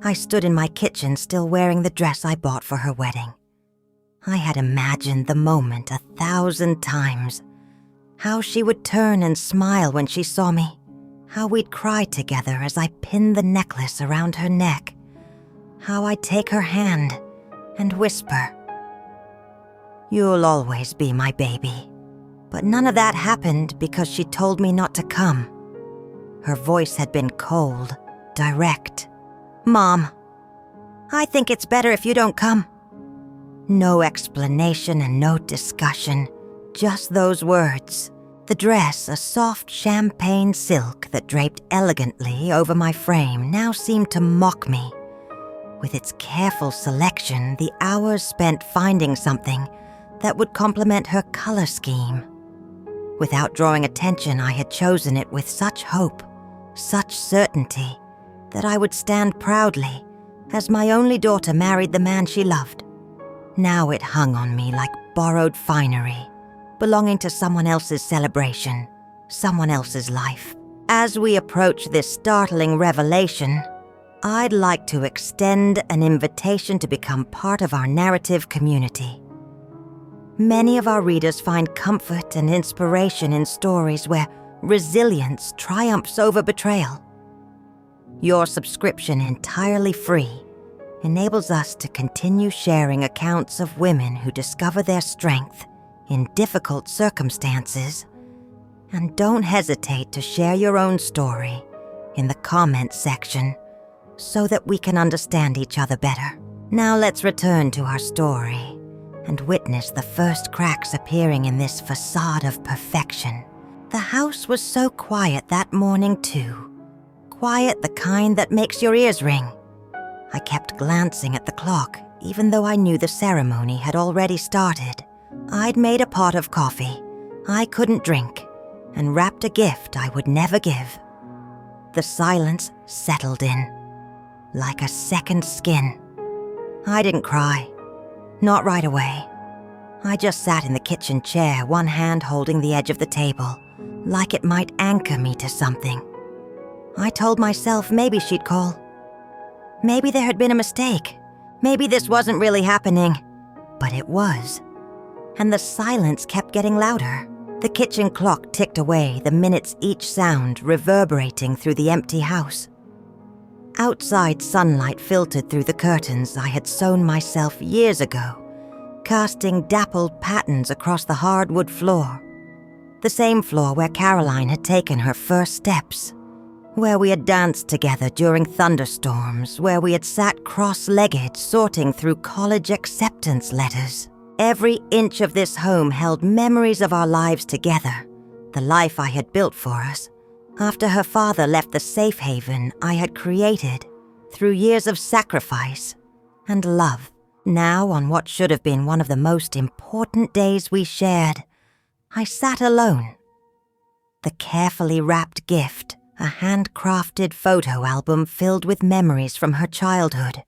I stood in my kitchen still wearing the dress I bought for her wedding. I had imagined the moment 1,000 times. How she would turn and smile when she saw me. How we'd cry together as I pinned the necklace around her neck. How I'd take her hand and whisper, "You'll always be my baby." But none of that happened because she told me not to come. Her voice had been cold, direct. "Mom, I think it's better if you don't come." No explanation and no discussion, just those words. The dress, a soft champagne silk that draped elegantly over my frame, now seemed to mock me. With its careful selection, the hours spent finding something that would complement her color scheme. Without drawing attention, I had chosen it with such hope, such certainty, that I would stand proudly as my only daughter married the man she loved. Now it hung on me like borrowed finery, belonging to someone else's celebration, someone else's life. As we approach this startling revelation, I'd like to extend an invitation to become part of our narrative community. Many of our readers find comfort and inspiration in stories where resilience triumphs over betrayal. Your subscription, entirely free, enables us to continue sharing accounts of women who discover their strength in difficult circumstances. And don't hesitate to share your own story in the comments section so that we can understand each other better. Now let's return to our story and witness the first cracks appearing in this facade of perfection. The house was so quiet that morning too. Quiet, the kind that makes your ears ring. I kept glancing at the clock, even though I knew the ceremony had already started. I'd made a pot of coffee I couldn't drink and wrapped a gift I would never give. The silence settled in, like a second skin. I didn't cry, not right away. I just sat in the kitchen chair, one hand holding the edge of the table, like it might anchor me to something. I told myself maybe she'd call. Maybe there had been a mistake. Maybe this wasn't really happening. But it was. And the silence kept getting louder. The kitchen clock ticked away, the minutes each sound reverberating through the empty house. Outside sunlight filtered through the curtains I had sewn myself years ago, casting dappled patterns across the hardwood floor. The same floor where Caroline had taken her first steps. Where we had danced together during thunderstorms, where we had sat cross-legged sorting through college acceptance letters. Every inch of this home held memories of our lives together, the life I had built for us, after her father left the safe haven I had created through years of sacrifice and love. Now, on what should have been one of the most important days we shared, I sat alone. The carefully wrapped gift, a handcrafted photo album filled with memories from her childhood,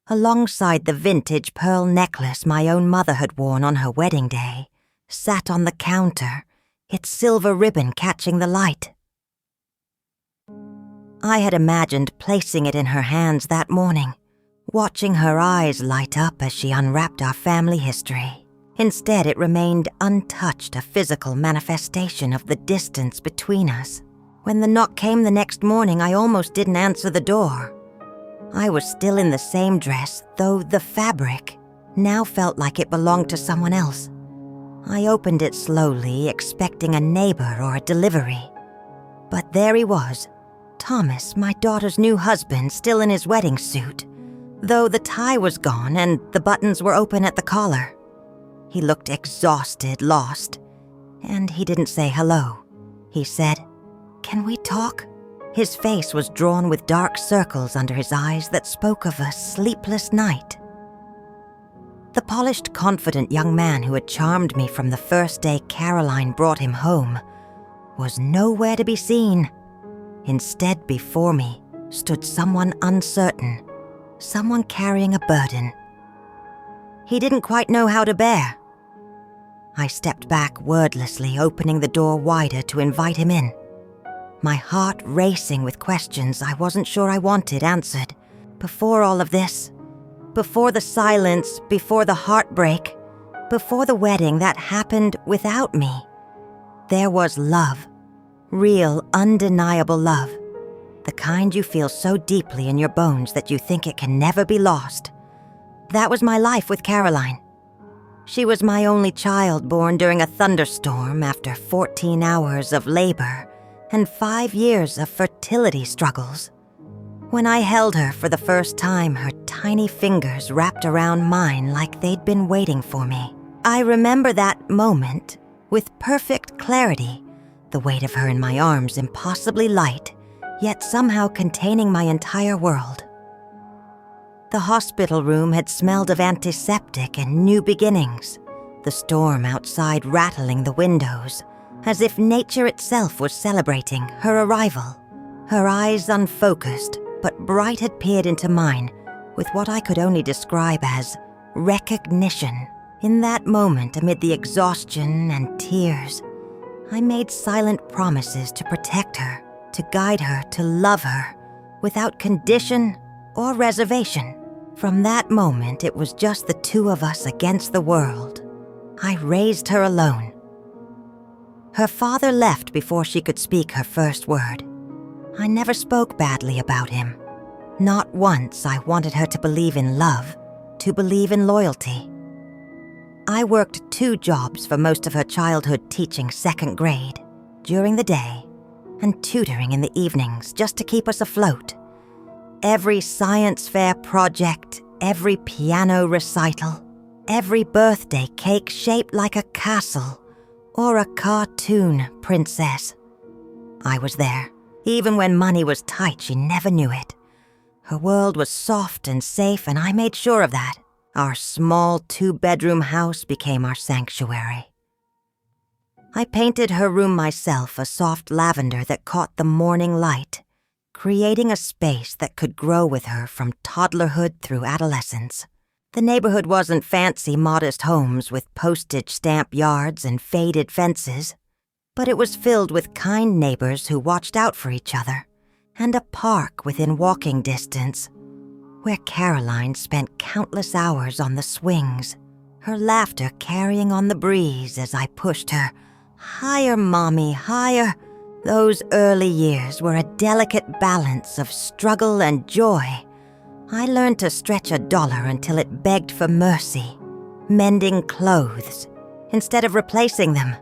alongside the vintage pearl necklace my own mother had worn on her wedding day, sat on the counter, its silver ribbon catching the light. I had imagined placing it in her hands that morning, watching her eyes light up as she unwrapped our family history. Instead, it remained untouched, a physical manifestation of the distance between us. When the knock came the next morning, I almost didn't answer the door. I was still in the same dress, though the fabric now felt like it belonged to someone else. I opened it slowly, expecting a neighbor or a delivery. But there he was, Thomas, my daughter's new husband, still in his wedding suit, though the tie was gone and the buttons were open at the collar. He looked exhausted, lost, and he didn't say hello. He said, "Can we talk?" His face was drawn with dark circles under his eyes that spoke of a sleepless night. The polished, confident young man who had charmed me from the first day Caroline brought him home was nowhere to be seen. Instead, before me stood someone uncertain, someone carrying a burden he didn't quite know how to bear. I stepped back wordlessly, opening the door wider to invite him in. My heart racing with questions I wasn't sure I wanted answered, Before all of this, before the silence, before the heartbreak, before the wedding that happened without me, there was love. Real, undeniable love. The kind you feel so deeply in your bones that you think it can never be lost. That was my life with Caroline. She was my only child, born during a thunderstorm after 14 hours of labor and 5 years of fertility struggles. When I held her for the first time, her tiny fingers wrapped around mine like they'd been waiting for me. I remember that moment with perfect clarity, the weight of her in my arms impossibly light, yet somehow containing my entire world. The hospital room had smelled of antiseptic and new beginnings, the storm outside rattling the windows, as if nature itself was celebrating her arrival. Her eyes unfocused, but bright had peered into mine with what I could only describe as recognition. In that moment, amid the exhaustion and tears, I made silent promises to protect her, to guide her, to love her, without condition or reservation. From that moment, it was just the two of us against the world. I raised her alone. Her father left before she could speak her first word. I never spoke badly about him. Not once I wanted her to believe in love, to believe in loyalty. I worked 2 jobs for most of her childhood, teaching 2nd grade during the day and tutoring in the evenings just to keep us afloat. Every science fair project, every piano recital, every birthday cake shaped like a castle or a cartoon princess. I was there. Even when money was tight, she never knew it. Her world was soft and safe, and I made sure of that. Our small 2-bedroom house became our sanctuary. I painted her room myself a soft lavender that caught the morning light, creating a space that could grow with her from toddlerhood through adolescence. The neighborhood wasn't fancy, modest homes with postage stamp yards and faded fences, but it was filled with kind neighbors who watched out for each other, and a park within walking distance, where Caroline spent countless hours on the swings, her laughter carrying on the breeze as I pushed her, "Higher, Mommy, higher." Those early years were a delicate balance of struggle and joy. I learned to stretch $1 until it begged for mercy, mending clothes instead of replacing them,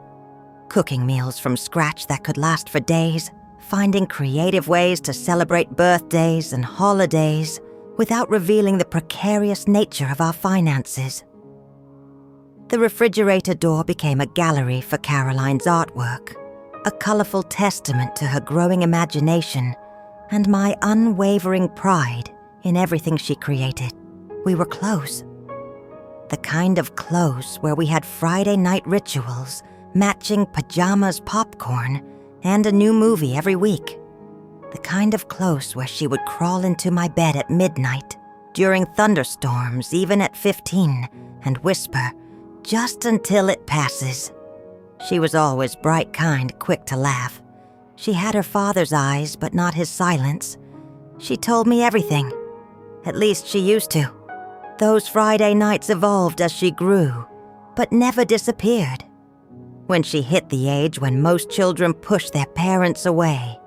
cooking meals from scratch that could last for days, finding creative ways to celebrate birthdays and holidays without revealing the precarious nature of our finances. The refrigerator door became a gallery for Caroline's artwork, a colorful testament to her growing imagination and my unwavering pride in everything she created. We were close. The kind of close where we had Friday night rituals, matching pajamas, popcorn, and a new movie every week. The kind of close where she would crawl into my bed at midnight, during thunderstorms, even at 15, and whisper, "Just until it passes." She was always bright, kind, quick to laugh. She had her father's eyes, but not his silence. She told me everything. At least she used to. Those Friday nights evolved as she grew, but never disappeared. When she hit the age when most children push their parents away,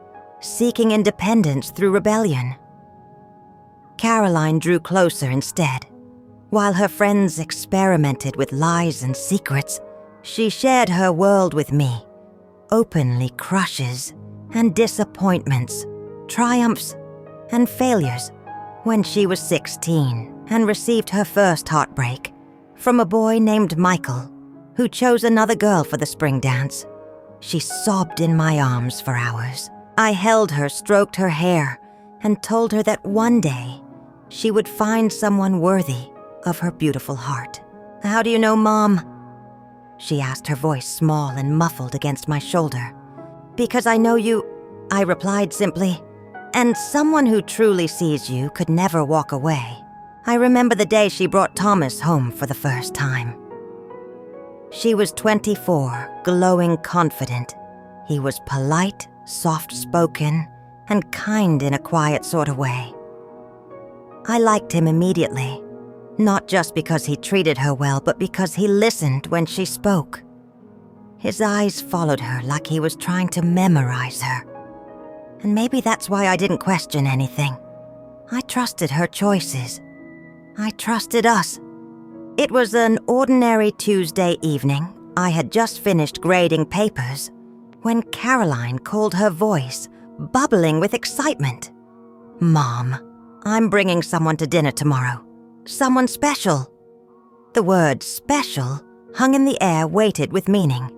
seeking independence through rebellion, Caroline drew closer instead. While her friends experimented with lies and secrets, she shared her world with me, openly crushes and disappointments, triumphs and failures. When she was 16 and received her first heartbreak from a boy named Michael, who chose another girl for the spring dance, she sobbed in my arms for hours. I held her, stroked her hair, and told her that one day she would find someone worthy of her beautiful heart. "How do you know, Mom?" she asked, her voice small and muffled against my shoulder. "Because I know you," I replied simply. "And someone who truly sees you could never walk away." I remember the day she brought Thomas home for the first time. She was 24, glowing confident. He was polite, soft-spoken, and kind in a quiet sort of way. I liked him immediately, not just because he treated her well, but because he listened when she spoke. His eyes followed her like he was trying to memorize her. And maybe that's why I didn't question anything. I trusted her choices. I trusted us. It was an ordinary Tuesday evening. I had just finished grading papers when Caroline called, her voice bubbling with excitement. "Mom, I'm bringing someone to dinner tomorrow. Someone special." The word special hung in the air, weighted with meaning.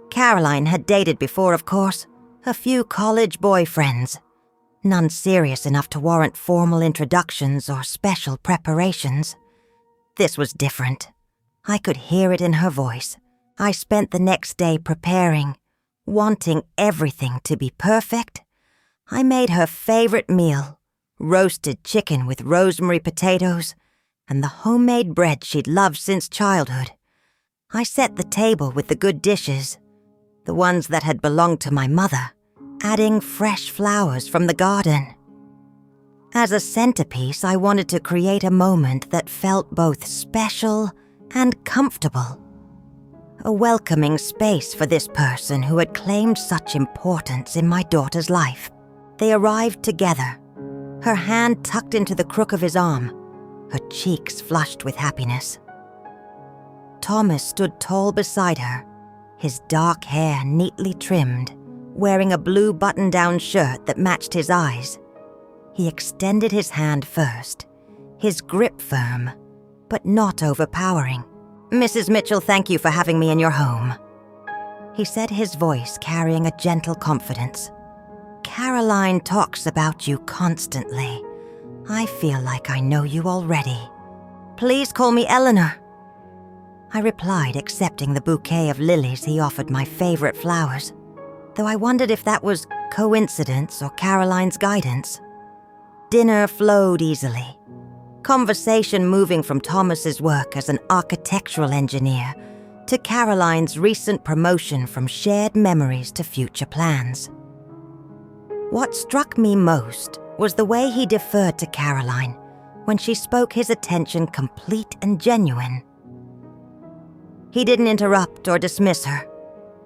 Caroline had dated before, of course, a few college boyfriends. None serious enough to warrant formal introductions or special preparations. This was different. I could hear it in her voice. I spent the next day preparing, wanting everything to be perfect. I made her favorite meal, roasted chicken with rosemary potatoes, and the homemade bread she'd loved since childhood. I set the table with the good dishes, the ones that had belonged to my mother, adding fresh flowers from the garden. As a centerpiece, I wanted to create a moment that felt both special and comfortable. A welcoming space for this person who had claimed such importance in my daughter's life. They arrived together, her hand tucked into the crook of his arm, her cheeks flushed with happiness. Thomas stood tall beside her, his dark hair neatly trimmed, wearing a blue button-down shirt that matched his eyes. He extended his hand first, his grip firm, but not overpowering. "Mrs. Mitchell, thank you for having me in your home," he said, his voice carrying a gentle confidence. "Caroline talks about you constantly. I feel like I know you already. Please call me Eleanor." I replied, accepting the bouquet of lilies he offered, my favorite flowers, though I wondered if that was coincidence or Caroline's guidance. Dinner flowed easily, conversation moving from Thomas's work as an architectural engineer to Caroline's recent promotion from shared memories to future plans. What struck me most was the way he deferred to Caroline when she spoke, his attention complete and genuine. He didn't interrupt or dismiss her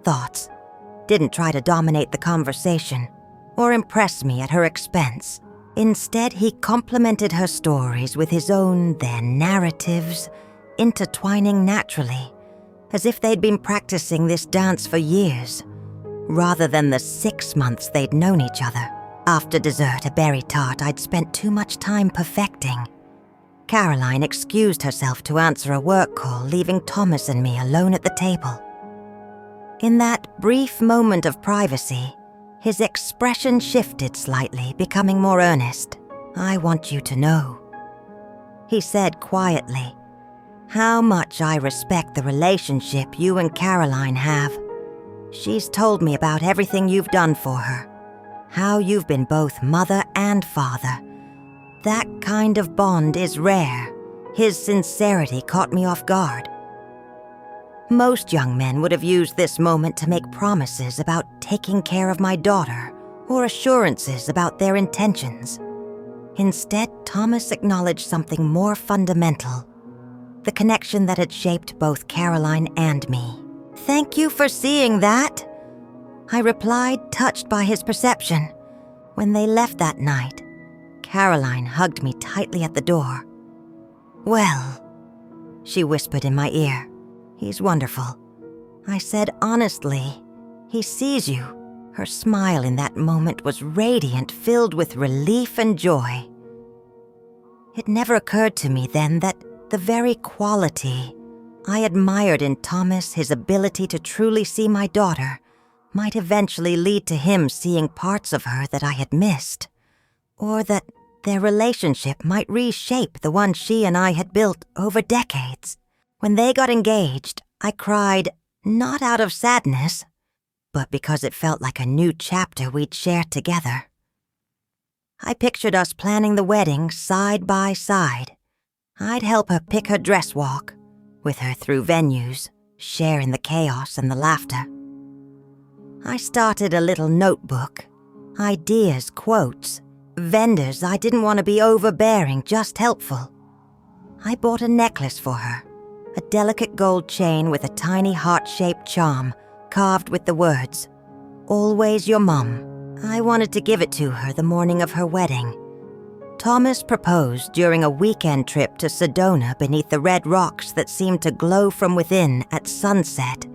thoughts, didn't try to dominate the conversation or impress me at her expense. Instead, he complemented her stories with his own, their narratives, intertwining naturally, as if they'd been practicing this dance for years, rather than the 6 months they'd known each other. After dessert, a berry tart I'd spent too much time perfecting. Caroline excused herself to answer a work call, leaving Thomas and me alone at the table. In that brief moment of privacy, his expression shifted slightly, becoming more earnest. "I want you to know," he said quietly, "how much I respect the relationship you and Caroline have. She's told me about everything you've done for her, how you've been both mother and father. That kind of bond is rare." His sincerity caught me off guard. Most young men would have used this moment to make promises about taking care of my daughter or assurances about their intentions. Instead, Thomas acknowledged something more fundamental, the connection that had shaped both Caroline and me. "Thank you for seeing that," I replied, touched by his perception. When they left that night, Caroline hugged me tightly at the door. "Well," she whispered in my ear, "he's wonderful." I said honestly, "He sees you." Her smile in that moment was radiant, filled with relief and joy. It never occurred to me then that the very quality I admired in Thomas, his ability to truly see my daughter, might eventually lead to him seeing parts of her that I had missed, or that their relationship might reshape the one she and I had built over decades. When they got engaged, I cried, not out of sadness, but because it felt like a new chapter we'd share together. I pictured us planning the wedding side by side. I'd help her pick her dress walk, with her through venues, share in the chaos and the laughter. I started a little notebook, ideas, quotes, vendors, I didn't want to be overbearing, just helpful. I bought a necklace for her, a delicate gold chain with a tiny heart-shaped charm carved with the words, "Always your mum." I wanted to give it to her the morning of her wedding. Thomas proposed during a weekend trip to Sedona beneath the red rocks that seemed to glow from within at sunset.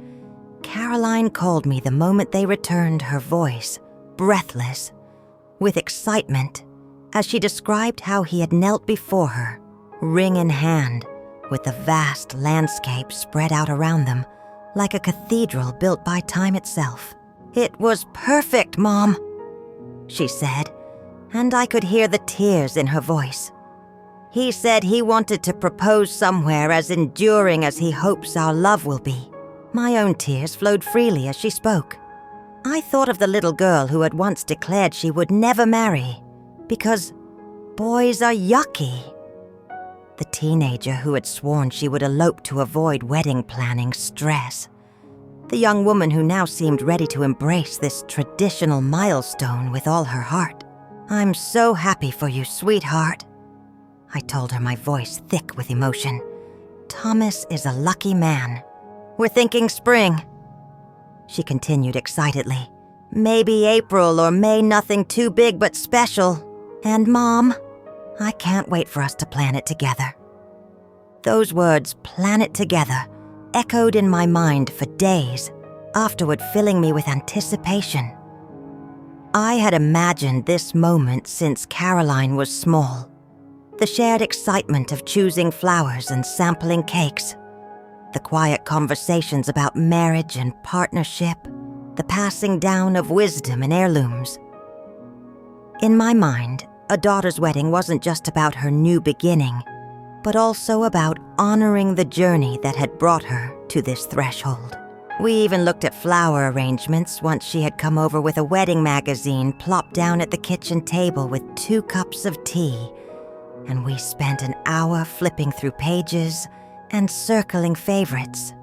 Caroline called me the moment they returned, her voice breathless with excitement as she described how he had knelt before her, ring in hand, with the vast landscape spread out around them like a cathedral built by time itself. "It was perfect, Mom," she said, and I could hear the tears in her voice. "He said he wanted to propose somewhere as enduring as he hopes our love will be." My own tears flowed freely as she spoke. I thought of the little girl who had once declared she would never marry because boys are yucky. The teenager who had sworn she would elope to avoid wedding planning stress. The young woman who now seemed ready to embrace this traditional milestone with all her heart. "I'm so happy for you, sweetheart," I told her, my voice thick with emotion. "Thomas is a lucky man. We're thinking spring," she continued excitedly. "Maybe April or May, nothing too big but special. And Mom, I can't wait for us to plan it together." Those words, "plan it together," echoed in my mind for days, afterward filling me with anticipation. I had imagined this moment since Caroline was small. The shared excitement of choosing flowers and sampling cakes. The quiet conversations about marriage and partnership. The passing down of wisdom and heirlooms. In my mind, a daughter's wedding wasn't just about her new beginning, but also about honoring the journey that had brought her to this threshold. We even looked at flower arrangements once she had come over with a wedding magazine plopped down at the kitchen table with 2 cups of tea, and we spent an hour flipping through pages and circling favorites.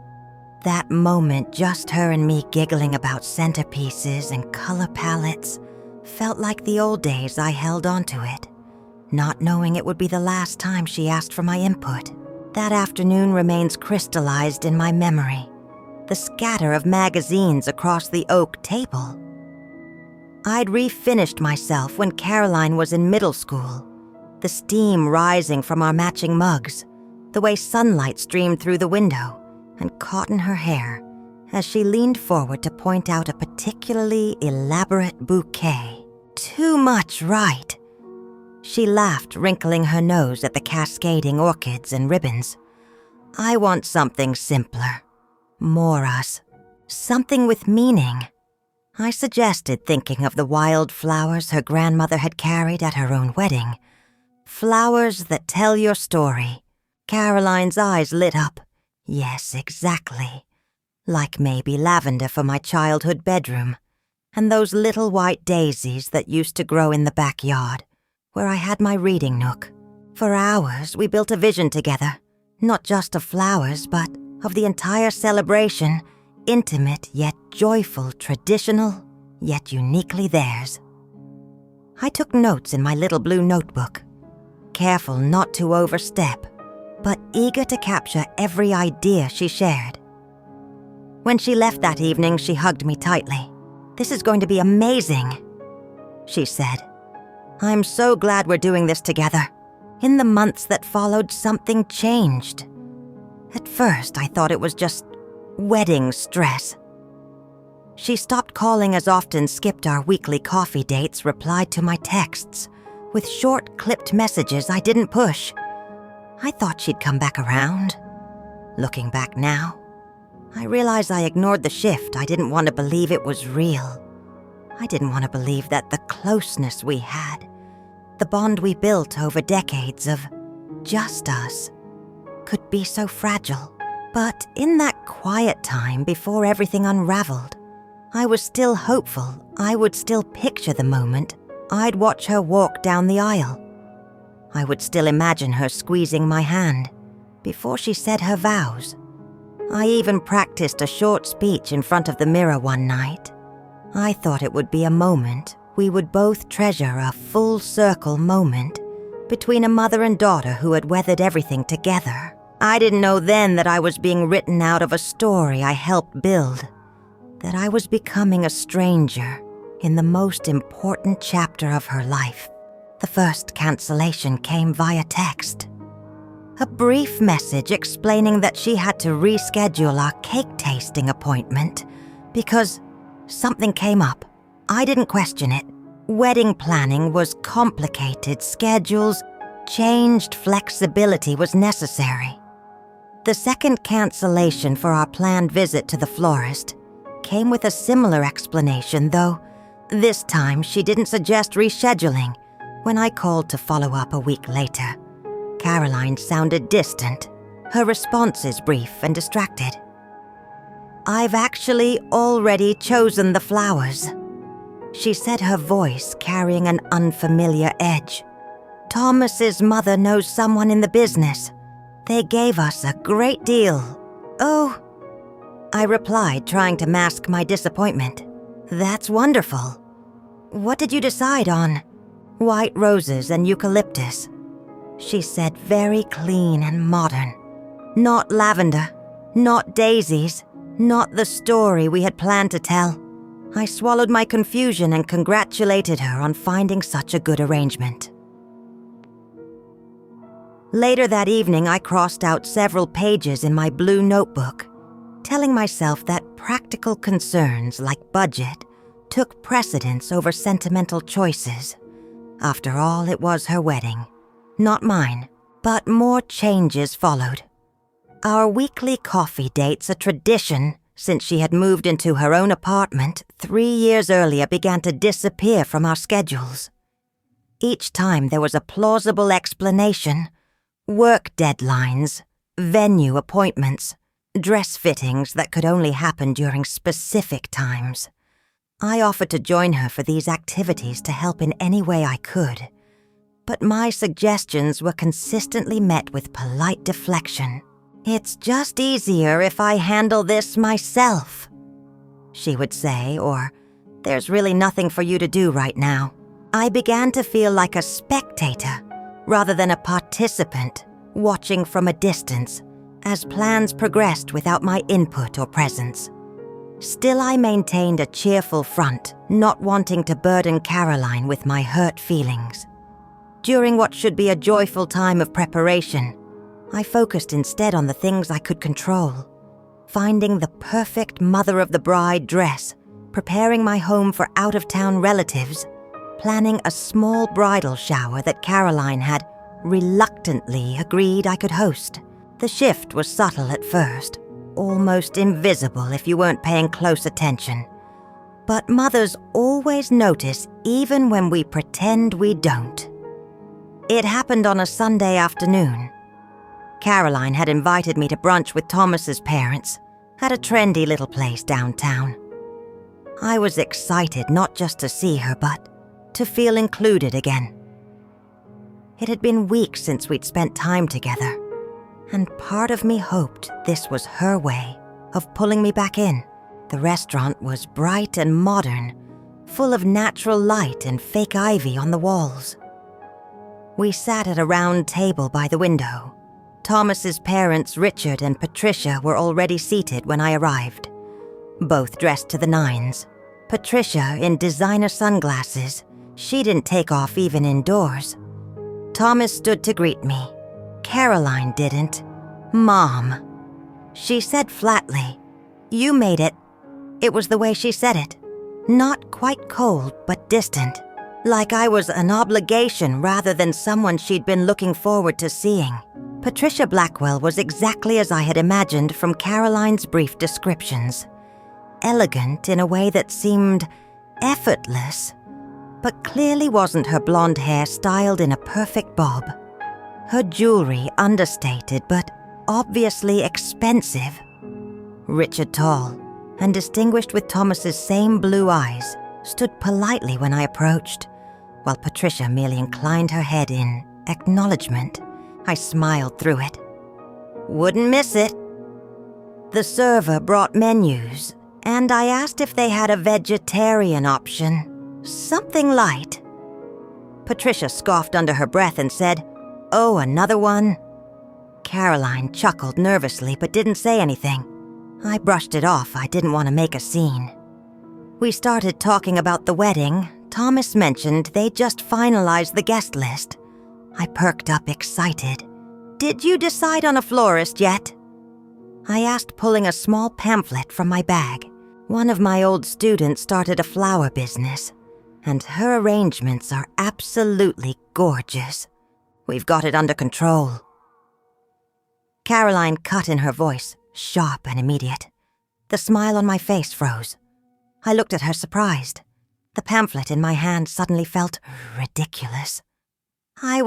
That moment, just her and me giggling about centerpieces and color palettes, felt like the old days. I held onto it, not knowing it would be the last time she asked for my input. That afternoon remains crystallized in my memory. The scatter of magazines across the oak table. I'd refinished myself when Caroline was in middle school. The steam rising from our matching mugs, the way sunlight streamed through the window and caught in her hair as she leaned forward to point out a particularly elaborate bouquet. "Too much, right?" She laughed, wrinkling her nose at the cascading orchids and ribbons. "I want something simpler. More us. Something with meaning," I suggested, thinking of the wild flowers her grandmother had carried at her own wedding. "Flowers that tell your story." Caroline's eyes lit up. "Yes, exactly. Like maybe lavender for my childhood bedroom, and those little white daisies that used to grow in the backyard, where I had my reading nook. For hours, we built a vision together, not just of flowers, but of the entire celebration, intimate yet joyful, traditional yet uniquely theirs." I took notes in my little blue notebook, careful not to overstep, but eager to capture every idea she shared. When she left that evening, she hugged me tightly. "This is going to be amazing," she said. "I'm so glad we're doing this together." In the months that followed, something changed. At first, I thought it was just wedding stress. She stopped calling as often, skipped our weekly coffee dates, replied to my texts with short, clipped messages I didn't push. I thought she'd come back around. Looking back now, I realize I ignored the shift. I didn't want to believe it was real. I didn't want to believe that the closeness we had, the bond we built over decades of just us, could be so fragile. But in that quiet time before everything unraveled, I was still hopeful. I would still picture the moment I'd watch her walk down the aisle. I would still imagine her squeezing my hand before she said her vows. I even practiced a short speech in front of the mirror one night. I thought it would be a moment we would both treasure a full circle moment between a mother and daughter who had weathered everything together. I didn't know then that I was being written out of a story I helped build, that I was becoming a stranger in the most important chapter of her life. The first cancellation came via text. A brief message explaining that she had to reschedule our cake tasting appointment because something came up. I didn't question it. Wedding planning was complicated, schedules changed, flexibility was necessary. The second cancellation for our planned visit to the florist came with a similar explanation, though this time she didn't suggest rescheduling. When I called to follow up a week later, Caroline sounded distant, her responses brief and distracted. "I've actually already chosen the flowers," she said, her voice carrying an unfamiliar edge. "Thomas's mother knows someone in the business. They gave us a great deal." "Oh," I replied, trying to mask my disappointment. "That's wonderful. What did you decide on?" "White roses and eucalyptus," she said, very clean and modern. "Not lavender, not daisies, not the story we had planned to tell." I swallowed my confusion and congratulated her on finding such a good arrangement. Later that evening, I crossed out several pages in my blue notebook, telling myself that practical concerns like budget took precedence over sentimental choices. After all, it was her wedding, not mine, but more changes followed. Our weekly coffee dates, a tradition since she had moved into her own apartment 3 years earlier, began to disappear from our schedules. Each time there was a plausible explanation: work deadlines, venue appointments, dress fittings that could only happen during specific times. I offered to join her for these activities to help in any way I could, but my suggestions were consistently met with polite deflection. "It's just easier if I handle this myself," she would say, or "There's really nothing for you to do right now." I began to feel like a spectator rather than a participant, watching from a distance as plans progressed without my input or presence. Still, I maintained a cheerful front, not wanting to burden Caroline with my hurt feelings. During what should be a joyful time of preparation, I focused instead on the things I could control: finding the perfect mother-of-the-bride dress, preparing my home for out-of-town relatives, planning a small bridal shower that Caroline had reluctantly agreed I could host. The shift was subtle at first, almost invisible if you weren't paying close attention. But mothers always notice even when we pretend we don't. It happened on a Sunday afternoon. Caroline had invited me to brunch with Thomas's parents at a trendy little place downtown. I was excited not just to see her, but to feel included again. It had been weeks since we'd spent time together, and part of me hoped this was her way of pulling me back in. The restaurant was bright and modern, full of natural light and fake ivy on the walls. We sat at a round table by the window. Thomas's parents, Richard and Patricia, were already seated when I arrived, both dressed to the nines. Patricia in designer sunglasses. She didn't take off even indoors. Thomas stood to greet me. Caroline didn't. "Mom," she said flatly. "You made it." It was the way she said it. Not quite cold, but distant. Like I was an obligation rather than someone she'd been looking forward to seeing. Patricia Blackwell was exactly as I had imagined from Caroline's brief descriptions. Elegant in a way that seemed effortless, but clearly wasn't her blonde hair styled in a perfect bob. Her jewelry understated, but obviously expensive. Richard, tall and distinguished with Thomas's same blue eyes, stood politely when I approached, while Patricia merely inclined her head in acknowledgement. I smiled through it. Wouldn't miss it. The server brought menus, and I asked if they had a vegetarian option. Something light. Patricia scoffed under her breath and said, "Oh, another one?" Caroline chuckled nervously but didn't say anything. I brushed it off. I didn't want to make a scene. We started talking about the wedding. Thomas mentioned they just finalized the guest list. I perked up excited. "Did you decide on a florist yet?" I asked, pulling a small pamphlet from my bag. One of my old students started a flower business, and her arrangements are absolutely gorgeous. We've got it under control. Caroline cut in her voice, sharp and immediate. The smile on my face froze. I looked at her surprised. The pamphlet in my hand suddenly felt ridiculous. I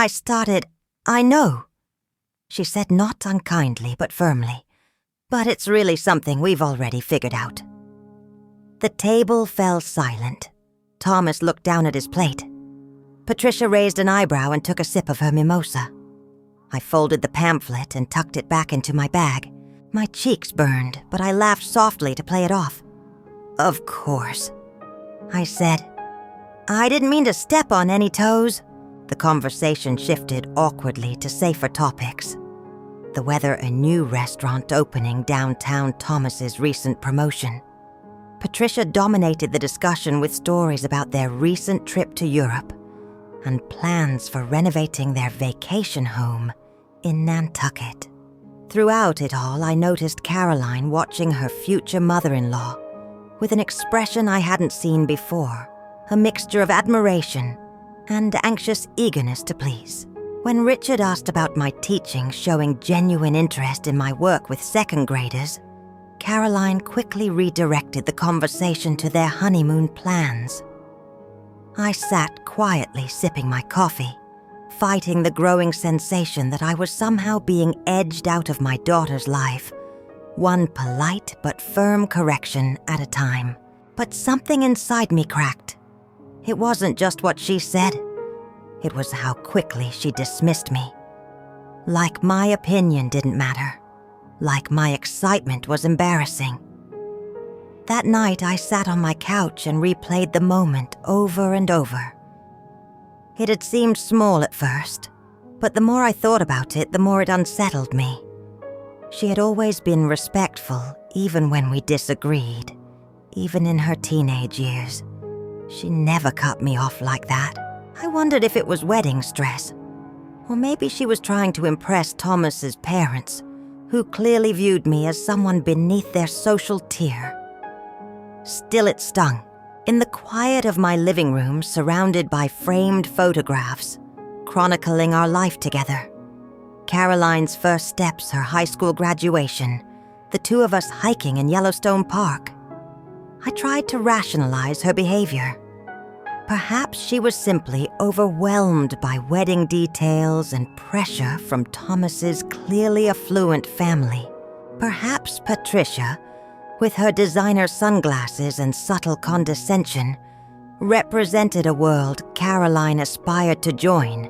started, "I know," she said, not unkindly but firmly. "But it's really something we've already figured out." The table fell silent. Thomas looked down at his plate. Patricia raised an eyebrow and took a sip of her mimosa. I folded the pamphlet and tucked it back into my bag. My cheeks burned, but I laughed softly to play it off. "Of course," I said. "I didn't mean to step on any toes." The conversation shifted awkwardly to safer topics. The weather, a new restaurant opening downtown, Thomas's recent promotion. Patricia dominated the discussion with stories about their recent trip to Europe and plans for renovating their vacation home in Nantucket. Throughout it all, I noticed Caroline watching her future mother-in-law with an expression I hadn't seen before, a mixture of admiration and anxious eagerness to please. When Richard asked about my teaching showing genuine interest in my work with second graders, Caroline quickly redirected the conversation to their honeymoon plans. I sat quietly sipping my coffee, fighting the growing sensation that I was somehow being edged out of my daughter's life, one polite but firm correction at a time. But something inside me cracked. It wasn't just what she said. It was how quickly she dismissed me. Like my opinion didn't matter. Like my excitement was embarrassing. That night, I sat on my couch and replayed the moment over and over. It had seemed small at first, but the more I thought about it, the more it unsettled me. She had always been respectful, even when we disagreed, even in her teenage years. She never cut me off like that. I wondered if it was wedding stress, or maybe she was trying to impress Thomas's parents, who clearly viewed me as someone beneath their social tier. Still, it stung. In the quiet of my living room, surrounded by framed photographs, chronicling our life together. Caroline's first steps, her high school graduation, the two of us hiking in Yellowstone Park. I tried to rationalize her behavior. Perhaps she was simply overwhelmed by wedding details and pressure from Thomas's clearly affluent family. Perhaps Patricia, with her designer sunglasses and subtle condescension, represented a world Caroline aspired to join,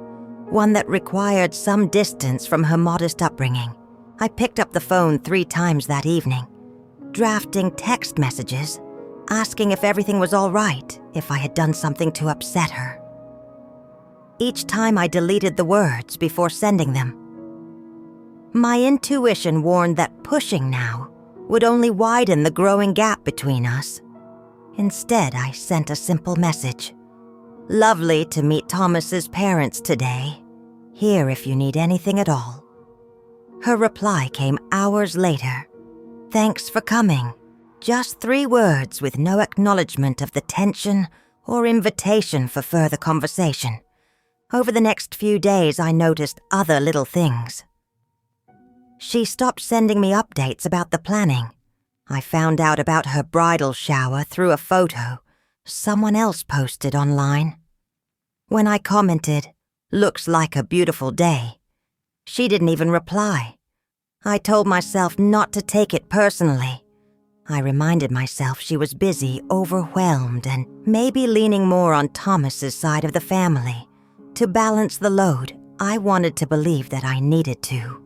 one that required some distance from her modest upbringing. I picked up the phone 3 times that evening, drafting text messages, asking if everything was all right, if I had done something to upset her. Each time I deleted the words before sending them. My intuition warned that pushing now would only widen the growing gap between us. Instead, I sent a simple message. "Lovely to meet Thomas's parents today. Here if you need anything at all." Her reply came hours later. "Thanks for coming." Just 3 words with no acknowledgement of the tension or invitation for further conversation. Over the next few days, I noticed other little things. She stopped sending me updates about the planning. I found out about her bridal shower through a photo someone else posted online. When I commented, "Looks like a beautiful day," she didn't even reply. I told myself not to take it personally. I reminded myself she was busy, overwhelmed, and maybe leaning more on Thomas's side of the family. To balance the load, I wanted to believe that I needed to.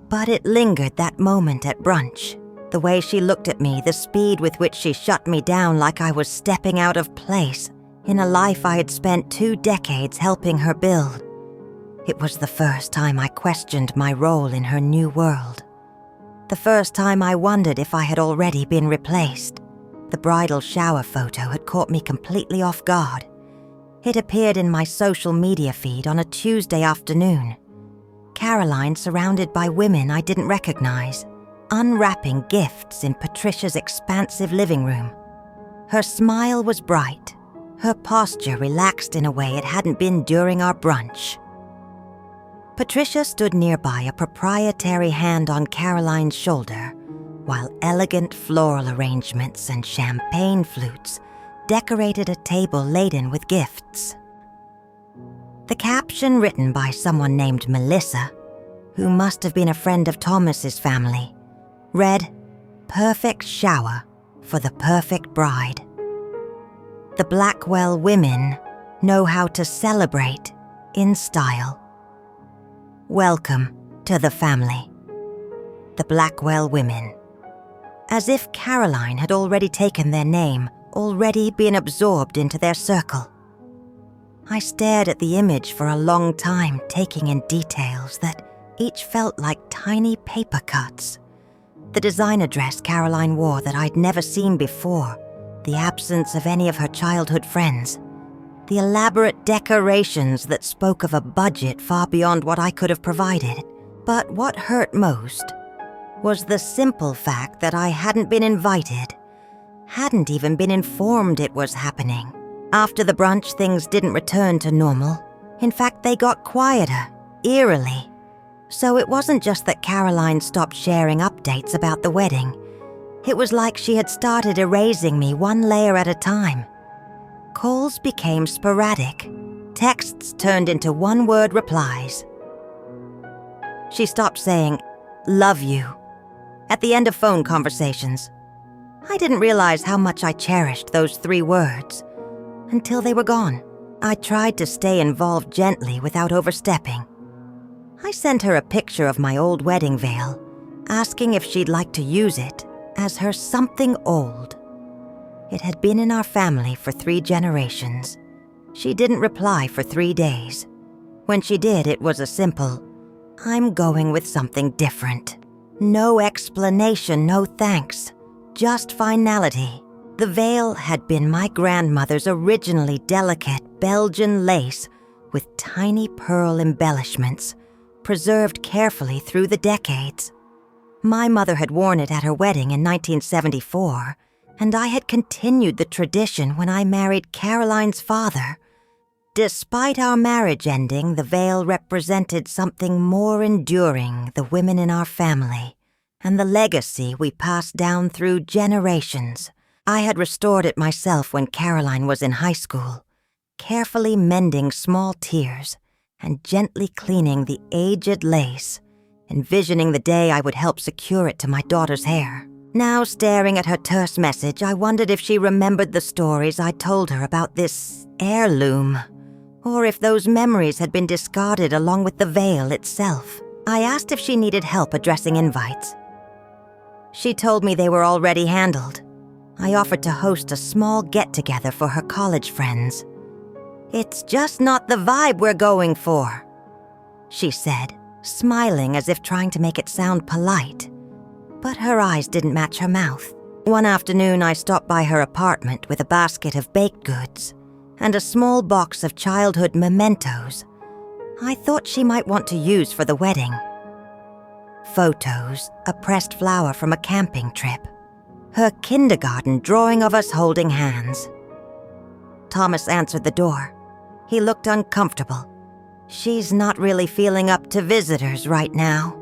But it lingered that moment at brunch. The way she looked at me, the speed with which she shut me down like I was stepping out of place in a life I had spent 2 decades helping her build. It was the first time I questioned my role in her new world. The first time I wondered if I had already been replaced. The bridal shower photo had caught me completely off guard. It appeared in my social media feed on a Tuesday afternoon. Caroline surrounded by women I didn't recognize, unwrapping gifts in Patricia's expansive living room. Her smile was bright, her posture relaxed in a way it hadn't been during our brunch. Patricia stood nearby, a proprietary hand on Caroline's shoulder, while elegant floral arrangements and champagne flutes decorated a table laden with gifts. The caption, written by someone named Melissa, who must have been a friend of Thomas's family, read, "Perfect shower for the perfect bride. The Blackwell women know how to celebrate in style. Welcome to the family. The Blackwell women." As if Caroline had already taken their name, already been absorbed into their circle. I stared at the image for a long time, taking in details that each felt like tiny paper cuts. The designer dress Caroline wore that I'd never seen before, the absence of any of her childhood friends, the elaborate decorations that spoke of a budget far beyond what I could have provided. But what hurt most was the simple fact that I hadn't been invited, hadn't even been informed it was happening. After the brunch, things didn't return to normal. In fact, they got quieter, eerily. So it wasn't just that Caroline stopped sharing updates about the wedding. It was like she had started erasing me one layer at a time. Calls became sporadic. Texts turned into one-word replies. She stopped saying, "Love you," at the end of phone conversations. I didn't realize how much I cherished those 3 words until they were gone. I tried to stay involved gently without overstepping. I sent her a picture of my old wedding veil, asking if she'd like to use it as her something old. It had been in our family for 3 generations. She didn't reply for 3 days. When she did, it was a simple, "I'm going with something different." No explanation, no thanks, just finality. The veil had been my grandmother's originally delicate Belgian lace with tiny pearl embellishments, preserved carefully through the decades. My mother had worn it at her wedding in 1974, and I had continued the tradition when I married Caroline's father. Despite our marriage ending, the veil represented something more enduring, the women in our family, and the legacy we passed down through generations. I had restored it myself when Caroline was in high school, carefully mending small tears and gently cleaning the aged lace, envisioning the day I would help secure it to my daughter's hair. Now, staring at her terse message, I wondered if she remembered the stories I told her about this heirloom, or if those memories had been discarded along with the veil itself. I asked if she needed help addressing invites. She told me they were already handled. I offered to host a small get-together for her college friends. "It's just not the vibe we're going for," she said, smiling as if trying to make it sound polite. But her eyes didn't match her mouth. One afternoon, I stopped by her apartment with a basket of baked goods and a small box of childhood mementos I thought she might want to use for the wedding. Photos, a pressed flower from a camping trip, her kindergarten drawing of us holding hands. Thomas answered the door. He looked uncomfortable. "She's not really feeling up to visitors right now."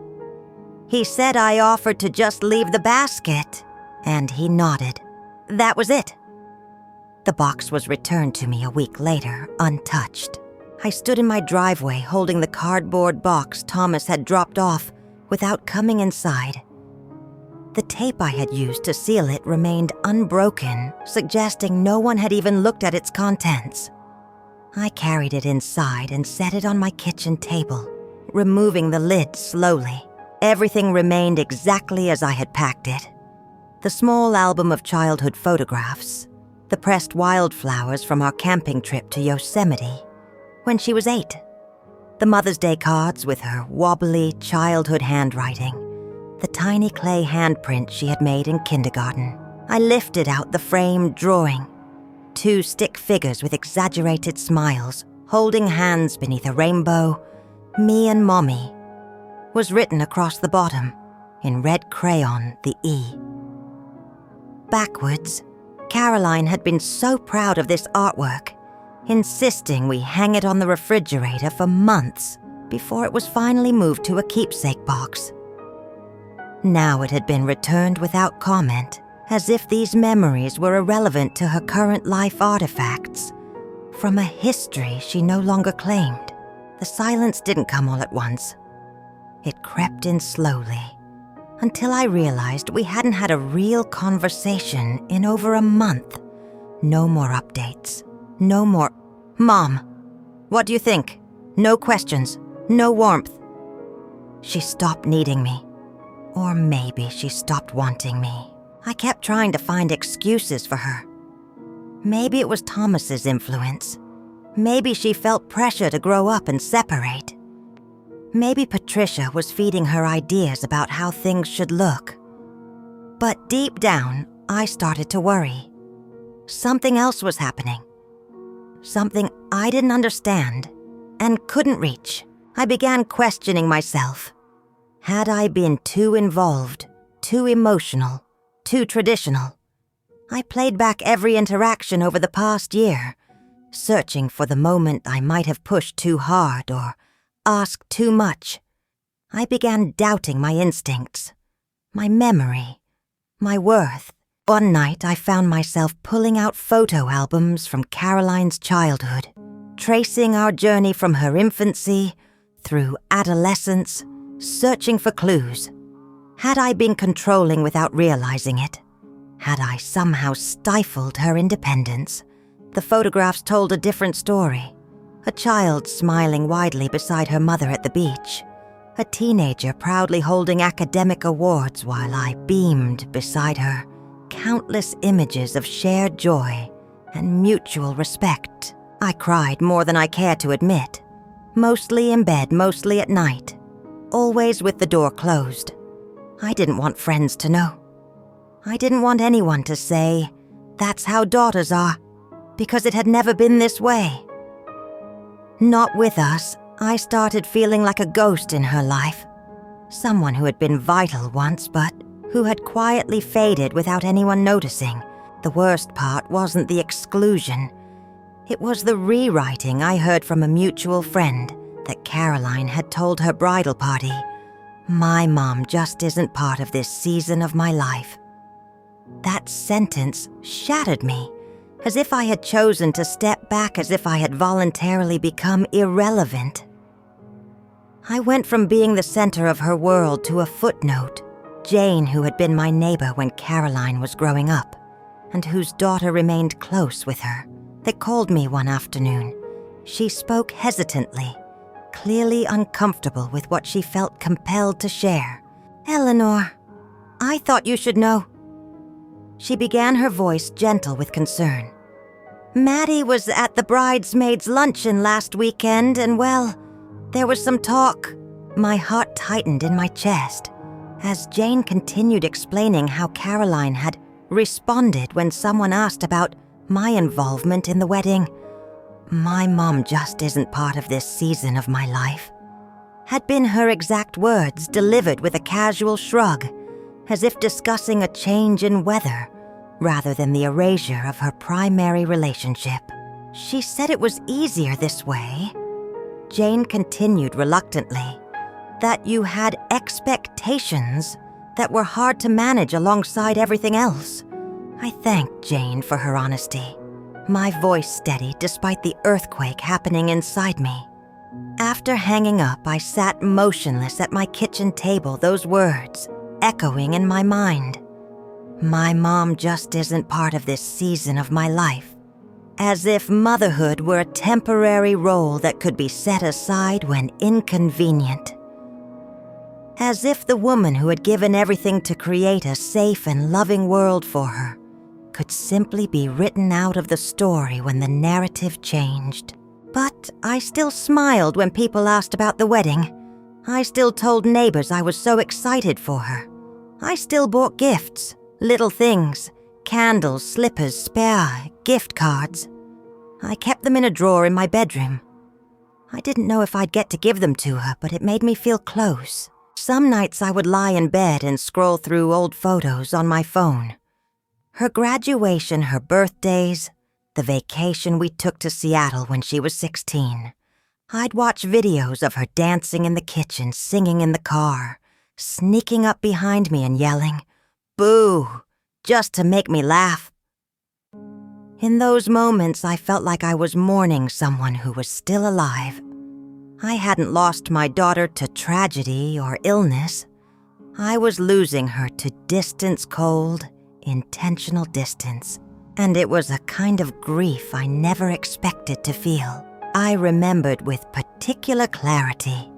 He said I offered to just leave the basket, and he nodded. That was it. The box was returned to me a week later, untouched. I stood in my driveway holding the cardboard box Thomas had dropped off without coming inside. The tape I had used to seal it remained unbroken, suggesting no one had even looked at its contents. I carried it inside and set it on my kitchen table, removing the lid slowly. Everything remained exactly as I had packed it. The small album of childhood photographs, the pressed wildflowers from our camping trip to Yosemite when she was 8, the Mother's Day cards with her wobbly childhood handwriting, the tiny clay handprint she had made in kindergarten. I lifted out the framed drawing, 2 stick figures with exaggerated smiles, holding hands beneath a rainbow. Me and Mommy was written across the bottom, in red crayon, the E. Backwards, Caroline had been so proud of this artwork, insisting we hang it on the refrigerator for months before it was finally moved to a keepsake box. Now it had been returned without comment, as if these memories were irrelevant to her current life artifacts, from a history she no longer claimed. The silence didn't come all at once. It crept in slowly, until I realized we hadn't had a real conversation in over a month. No more updates. No more, "Mom, what do you think?" No questions. No warmth. She stopped needing me. Or maybe she stopped wanting me. I kept trying to find excuses for her. Maybe it was Thomas's influence. Maybe she felt pressure to grow up and separate. Maybe Patricia was feeding her ideas about how things should look. But deep down, I started to worry. Something else was happening. Something I didn't understand and couldn't reach. I began questioning myself. Had I been too involved, too emotional, too traditional? I played back every interaction over the past year, searching for the moment I might have pushed too hard or asked too much. I began doubting my instincts, my memory, my worth. One night I found myself pulling out photo albums from Caroline's childhood, tracing our journey from her infancy through adolescence, searching for clues. Had I been controlling without realizing it? Had I somehow stifled her independence? The photographs told a different story. A child smiling widely beside her mother at the beach. A teenager proudly holding academic awards while I beamed beside her. Countless images of shared joy and mutual respect. I cried more than I care to admit. Mostly in bed, mostly at night. Always with the door closed. I didn't want friends to know. I didn't want anyone to say, "That's how daughters are," because it had never been this way. Not with us, I started feeling like a ghost in her life. Someone who had been vital once, but who had quietly faded without anyone noticing. The worst part wasn't the exclusion. It was the rewriting I heard from a mutual friend that Caroline had told her bridal party. "My mom just isn't part of this season of my life." That sentence shattered me, as if I had chosen to step back, as if I had voluntarily become irrelevant. I went from being the center of her world to a footnote. Jane, who had been my neighbor when Caroline was growing up, and whose daughter remained close with her. They called me one afternoon. She spoke hesitantly, clearly uncomfortable with what she felt compelled to share. "Eleanor, I thought you should know." She began, her voice gentle with concern. "Maddie was at the bridesmaids' luncheon last weekend, and well, there was some talk." My heart tightened in my chest as Jane continued explaining how Caroline had responded when someone asked about my involvement in the wedding. "My mom just isn't part of this season of my life," had been her exact words, delivered with a casual shrug, as if discussing a change in weather rather than the erasure of her primary relationship. "She said it was easier this way," Jane continued reluctantly, "that you had expectations that were hard to manage alongside everything else." I thanked Jane for her honesty. My voice steadied despite the earthquake happening inside me. After hanging up, I sat motionless at my kitchen table, those words echoing in my mind. "My mom just isn't part of this season of my life." As if motherhood were a temporary role that could be set aside when inconvenient. As if the woman who had given everything to create a safe and loving world for her could simply be written out of the story when the narrative changed. But I still smiled when people asked about the wedding. I still told neighbors I was so excited for her. I still bought gifts, little things, candles, slippers, spare, gift cards. I kept them in a drawer in my bedroom. I didn't know if I'd get to give them to her, but it made me feel close. Some nights I would lie in bed and scroll through old photos on my phone. Her graduation, her birthdays, the vacation we took to Seattle when she was 16. I'd watch videos of her dancing in the kitchen, singing in the car, sneaking up behind me and yelling, "Boo!" just to make me laugh. In those moments, I felt like I was mourning someone who was still alive. I hadn't lost my daughter to tragedy or illness. I was losing her to distance, cold, intentional distance. And it was a kind of grief I never expected to feel. I remembered with particular clarity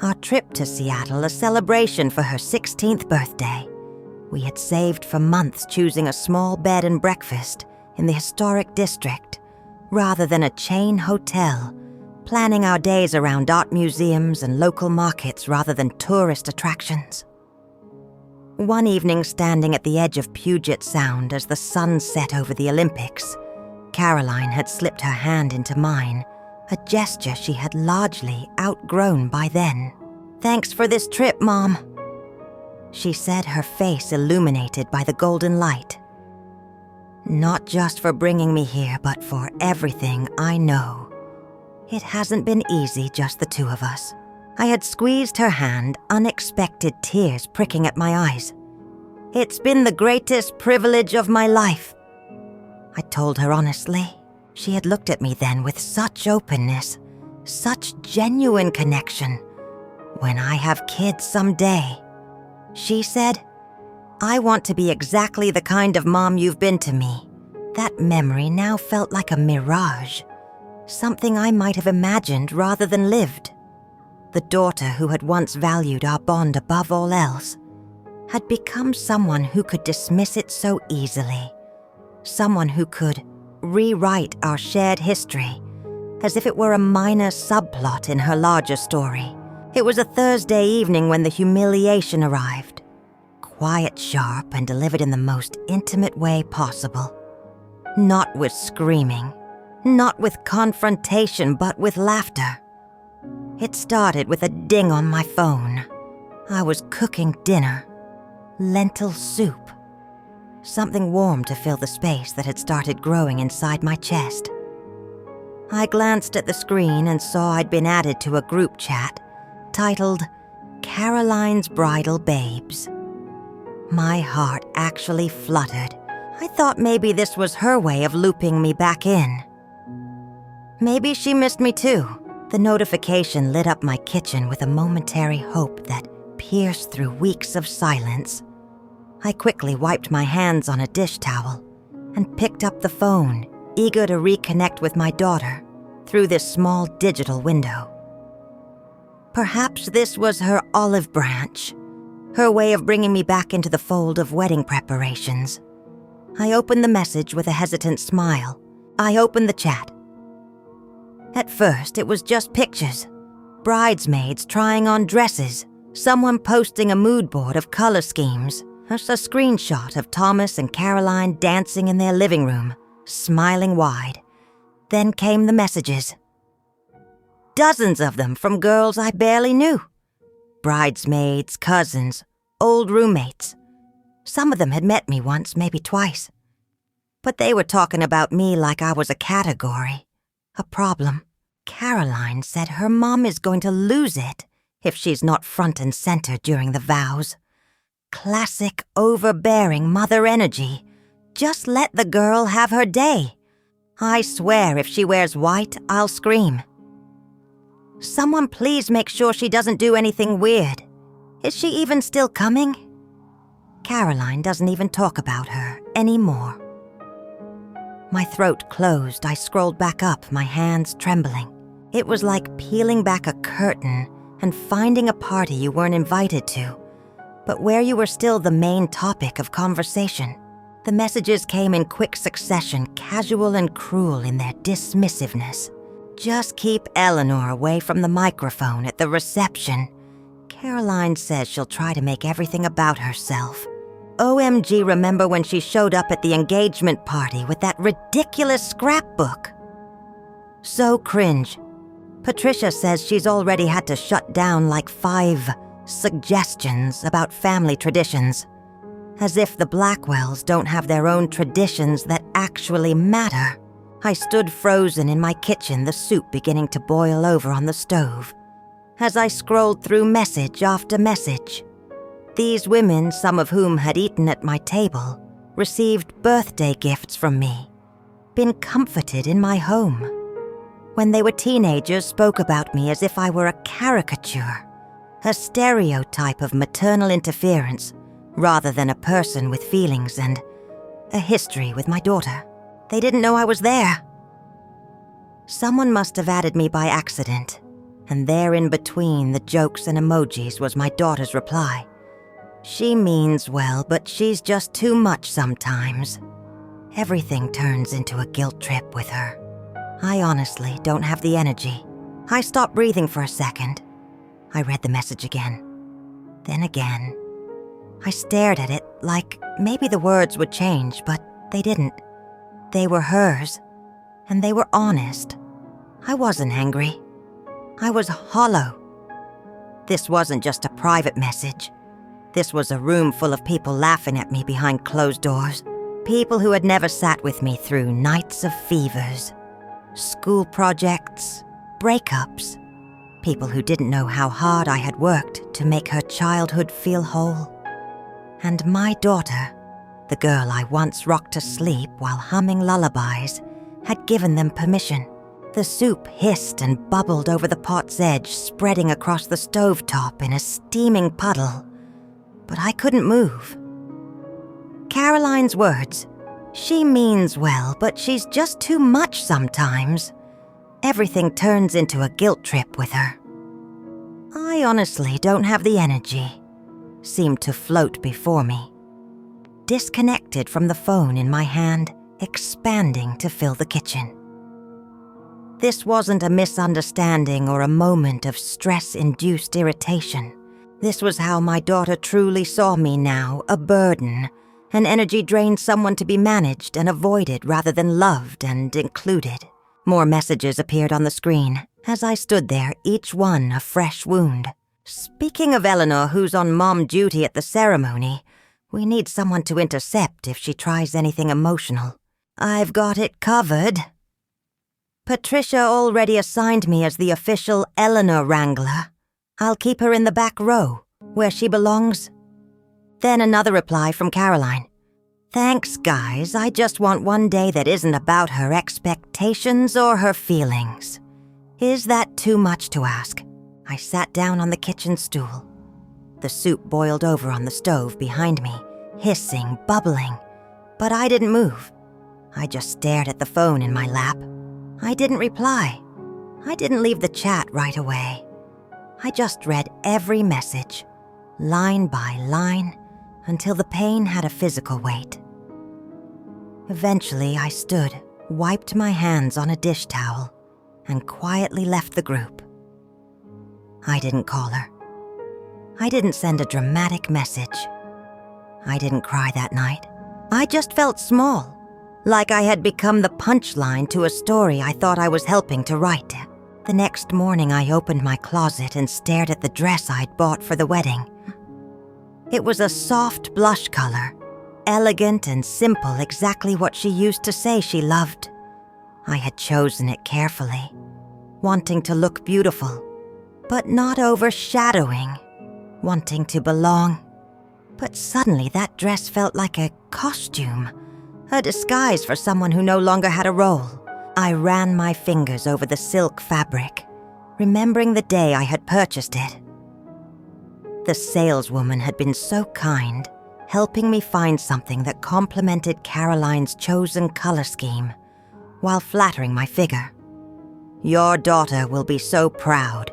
our trip to Seattle, a celebration for her 16th birthday. We had saved for months, choosing a small bed and breakfast in the historic district rather than a chain hotel, planning our days around art museums and local markets rather than tourist attractions. One evening, standing at the edge of Puget Sound as the sun set over the Olympics, Caroline had slipped her hand into mine, a gesture she had largely outgrown by then. "Thanks for this trip, Mom," she said, her face illuminated by the golden light. "Not just for bringing me here, but for everything I know. It hasn't been easy, just the two of us." I had squeezed her hand, unexpected tears pricking at my eyes. "It's been the greatest privilege of my life," I told her honestly. She had looked at me then with such openness, such genuine connection. "When I have kids someday," she said, "I want to be exactly the kind of mom you've been to me." That memory now felt like a mirage, something I might have imagined rather than lived. The daughter who had once valued our bond above all else had become someone who could dismiss it so easily, someone who could rewrite our shared history as if it were a minor subplot in her larger story. It was a Thursday evening when the humiliation arrived, quiet, sharp, and delivered in the most intimate way possible. Not with screaming, not with confrontation, but with laughter. It started with a ding on my phone. I was cooking dinner, lentil soup, something warm to fill the space that had started growing inside my chest. I glanced at the screen and saw I'd been added to a group chat titled Caroline's Bridal Babes. My heart actually fluttered. I thought maybe this was her way of looping me back in. Maybe she missed me too. The notification lit up my kitchen with a momentary hope that pierced through weeks of silence. I quickly wiped my hands on a dish towel and picked up the phone, eager to reconnect with my daughter through this small digital window. Perhaps this was her olive branch, her way of bringing me back into the fold of wedding preparations. I opened the message with a hesitant smile. I opened the chat. At first, it was just pictures. Bridesmaids trying on dresses, someone posting a mood board of color schemes, just a screenshot of Thomas and Caroline dancing in their living room, smiling wide. Then came the messages. Dozens of them from girls I barely knew. Bridesmaids, cousins, old roommates. Some of them had met me once, maybe twice. But they were talking about me like I was a category, a problem. Caroline said her mom is going to lose it if she's not front and center during the vows. Classic overbearing mother energy. Just let the girl have her day. I swear if she wears white, I'll scream. Someone please make sure she doesn't do anything weird. Is she even still coming? Caroline doesn't even talk about her anymore. My throat closed. I scrolled back up, my hands trembling. It was like peeling back a curtain and finding a party you weren't invited to, but where you were still the main topic of conversation. The messages came in quick succession, casual and cruel in their dismissiveness. Just keep Eleanor away from the microphone at the reception. Caroline says she'll try to make everything about herself. OMG, remember when she showed up at the engagement party with that ridiculous scrapbook? So cringe. Patricia says she's already had to shut down like 5 suggestions about family traditions. As if the Blackwells don't have their own traditions that actually matter. I stood frozen in my kitchen, the soup beginning to boil over on the stove. As I scrolled through message after message, these women, some of whom had eaten at my table, received birthday gifts from me, been comforted in my home. When they were teenagers, spoke about me as if I were a caricature, a stereotype of maternal interference, rather than a person with feelings and a history with my daughter. They didn't know I was there. Someone must have added me by accident, and there in between the jokes and emojis was my daughter's reply. She means well, but she's just too much sometimes. Everything turns into a guilt trip with her. I honestly don't have the energy. I stopped breathing for a second. I read the message again. Then again. I stared at it like maybe the words would change, but they didn't. They were hers, and they were honest. I wasn't angry. I was hollow. This wasn't just a private message. This was a room full of people laughing at me behind closed doors. People who had never sat with me through nights of fevers, school projects, breakups. People who didn't know how hard I had worked to make her childhood feel whole. And my daughter, the girl I once rocked to sleep while humming lullabies, had given them permission. The soup hissed and bubbled over the pot's edge, spreading across the stovetop in a steaming puddle. But I couldn't move. Caroline's words. She means well, but she's just too much sometimes. Everything turns into a guilt trip with her. I honestly don't have the energy. Seemed to float before me. Disconnected from the phone in my hand, expanding to fill the kitchen. This wasn't a misunderstanding or a moment of stress-induced irritation. This was how my daughter truly saw me now, a burden, an energy drained someone to be managed and avoided rather than loved and included. More messages appeared on the screen. As I stood there, each one a fresh wound. Speaking of Eleanor, who's on mom duty at the ceremony, we need someone to intercept if she tries anything emotional. I've got it covered. Patricia already assigned me as the official Eleanor Wrangler. I'll keep her in the back row, where she belongs. Then another reply from Caroline. Thanks, guys. I just want one day that isn't about her expectations or her feelings. Is that too much to ask? I sat down on the kitchen stool. The soup boiled over on the stove behind me, hissing, bubbling. But I didn't move. I just stared at the phone in my lap. I didn't reply. I didn't leave the chat right away. I just read every message, line by line, until the pain had a physical weight. Eventually, I stood, wiped my hands on a dish towel, and quietly left the group. I didn't call her. I didn't send a dramatic message. I didn't cry that night. I just felt small, like I had become the punchline to a story I thought I was helping to write. The next morning, I opened my closet and stared at the dress I'd bought for the wedding. It was a soft blush color, elegant and simple, exactly what she used to say she loved. I had chosen it carefully, wanting to look beautiful, but not overshadowing, wanting to belong. But suddenly that dress felt like a costume, a disguise for someone who no longer had a role. I ran my fingers over the silk fabric, remembering the day I had purchased it. The saleswoman had been so kind, helping me find something that complemented Caroline's chosen color scheme, while flattering my figure. Your daughter will be so proud,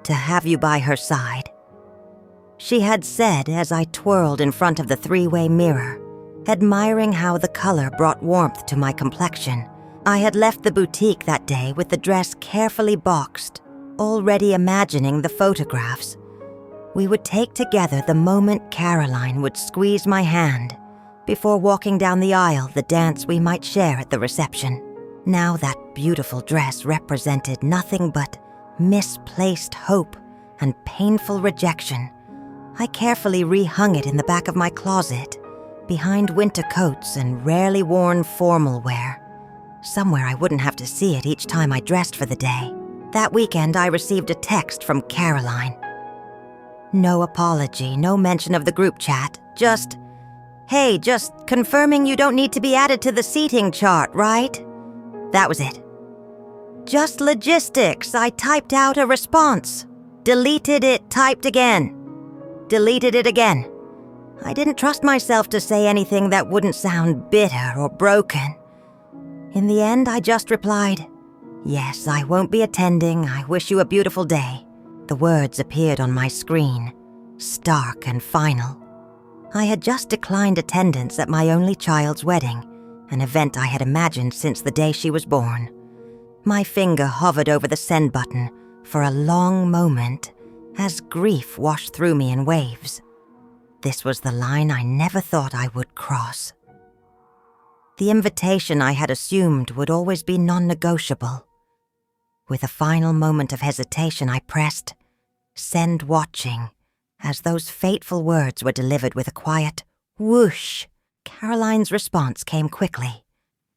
to have you by her side," she had said as I twirled in front of the three-way mirror, admiring how the color brought warmth to my complexion. I had left the boutique that day with the dress carefully boxed, already imagining the photographs. We would take together the moment Caroline would squeeze my hand before walking down the aisle, the dance we might share at the reception. Now that beautiful dress represented nothing but misplaced hope and painful rejection. I carefully rehung it in the back of my closet, behind winter coats and rarely worn formal wear, somewhere I wouldn't have to see it each time I dressed for the day. That weekend, I received a text from Caroline. No apology, no mention of the group chat, just, "Hey, just confirming you don't need to be added to the seating chart, right?" That was it. Just logistics. I typed out a response. Deleted it, typed again. Deleted it again. I didn't trust myself to say anything that wouldn't sound bitter or broken. In the end, I just replied, "Yes, I won't be attending. I wish you a beautiful day." The words appeared on my screen, stark and final. I had just declined attendance at my only child's wedding, an event I had imagined since the day she was born. My finger hovered over the send button for a long moment as grief washed through me in waves. This was the line I never thought I would cross. The invitation I had assumed would always be non-negotiable. With a final moment of hesitation, I pressed "Send watching" as those fateful words were delivered with a quiet whoosh. Caroline's response came quickly.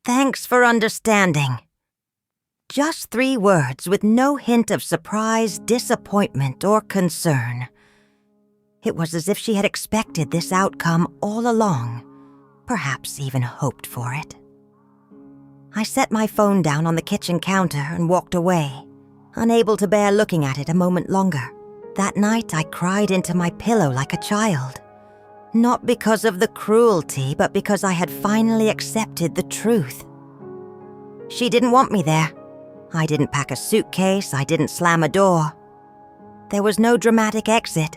"Thanks for understanding." Just 3 words with no hint of surprise, disappointment, or concern. It was as if she had expected this outcome all along, perhaps even hoped for it. I set my phone down on the kitchen counter and walked away, unable to bear looking at it a moment longer. That night, I cried into my pillow like a child. Not because of the cruelty, but because I had finally accepted the truth. She didn't want me there. I didn't pack a suitcase, I didn't slam a door. There was no dramatic exit,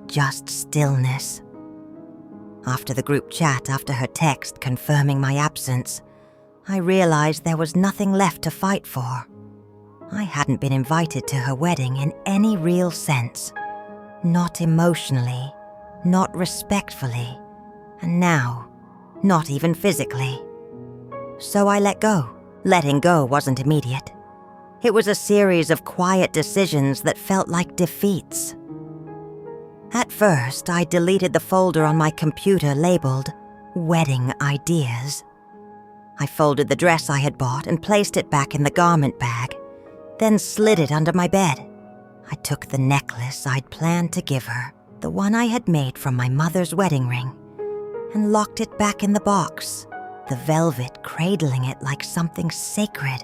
just stillness. After the group chat, after her text confirming my absence, I realized there was nothing left to fight for. I hadn't been invited to her wedding in any real sense. Not emotionally, not respectfully, and now, not even physically. So I let go. Letting go wasn't immediate. It was a series of quiet decisions that felt like defeats. At first, I deleted the folder on my computer labeled "Wedding Ideas." I folded the dress I had bought and placed it back in the garment bag, then slid it under my bed. I took the necklace I'd planned to give her, the one I had made from my mother's wedding ring, and locked it back in the box, the velvet cradling it like something sacred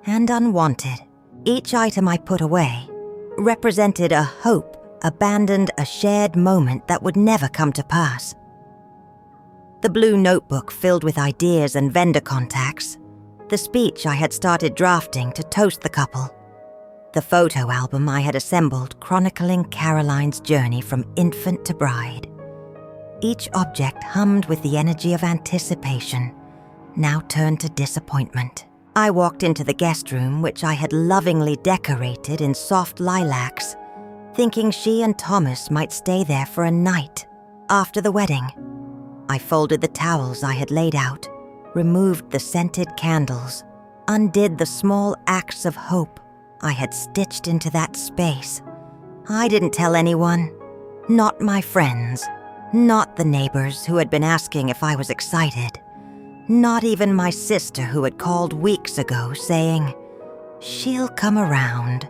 and unwanted. Each item I put away represented a hope abandoned, a shared moment that would never come to pass. The blue notebook filled with ideas and vendor contacts, the speech I had started drafting to toast the couple, the photo album I had assembled chronicling Caroline's journey from infant to bride. Each object hummed with the energy of anticipation, now turned to disappointment. I walked into the guest room, which I had lovingly decorated in soft lilacs, thinking she and Thomas might stay there for a night after the wedding. I folded the towels I had laid out, removed the scented candles, undid the small acts of hope I had stitched into that space. I didn't tell anyone, not my friends, not the neighbors who had been asking if I was excited, not even my sister who had called weeks ago saying, "She'll come around.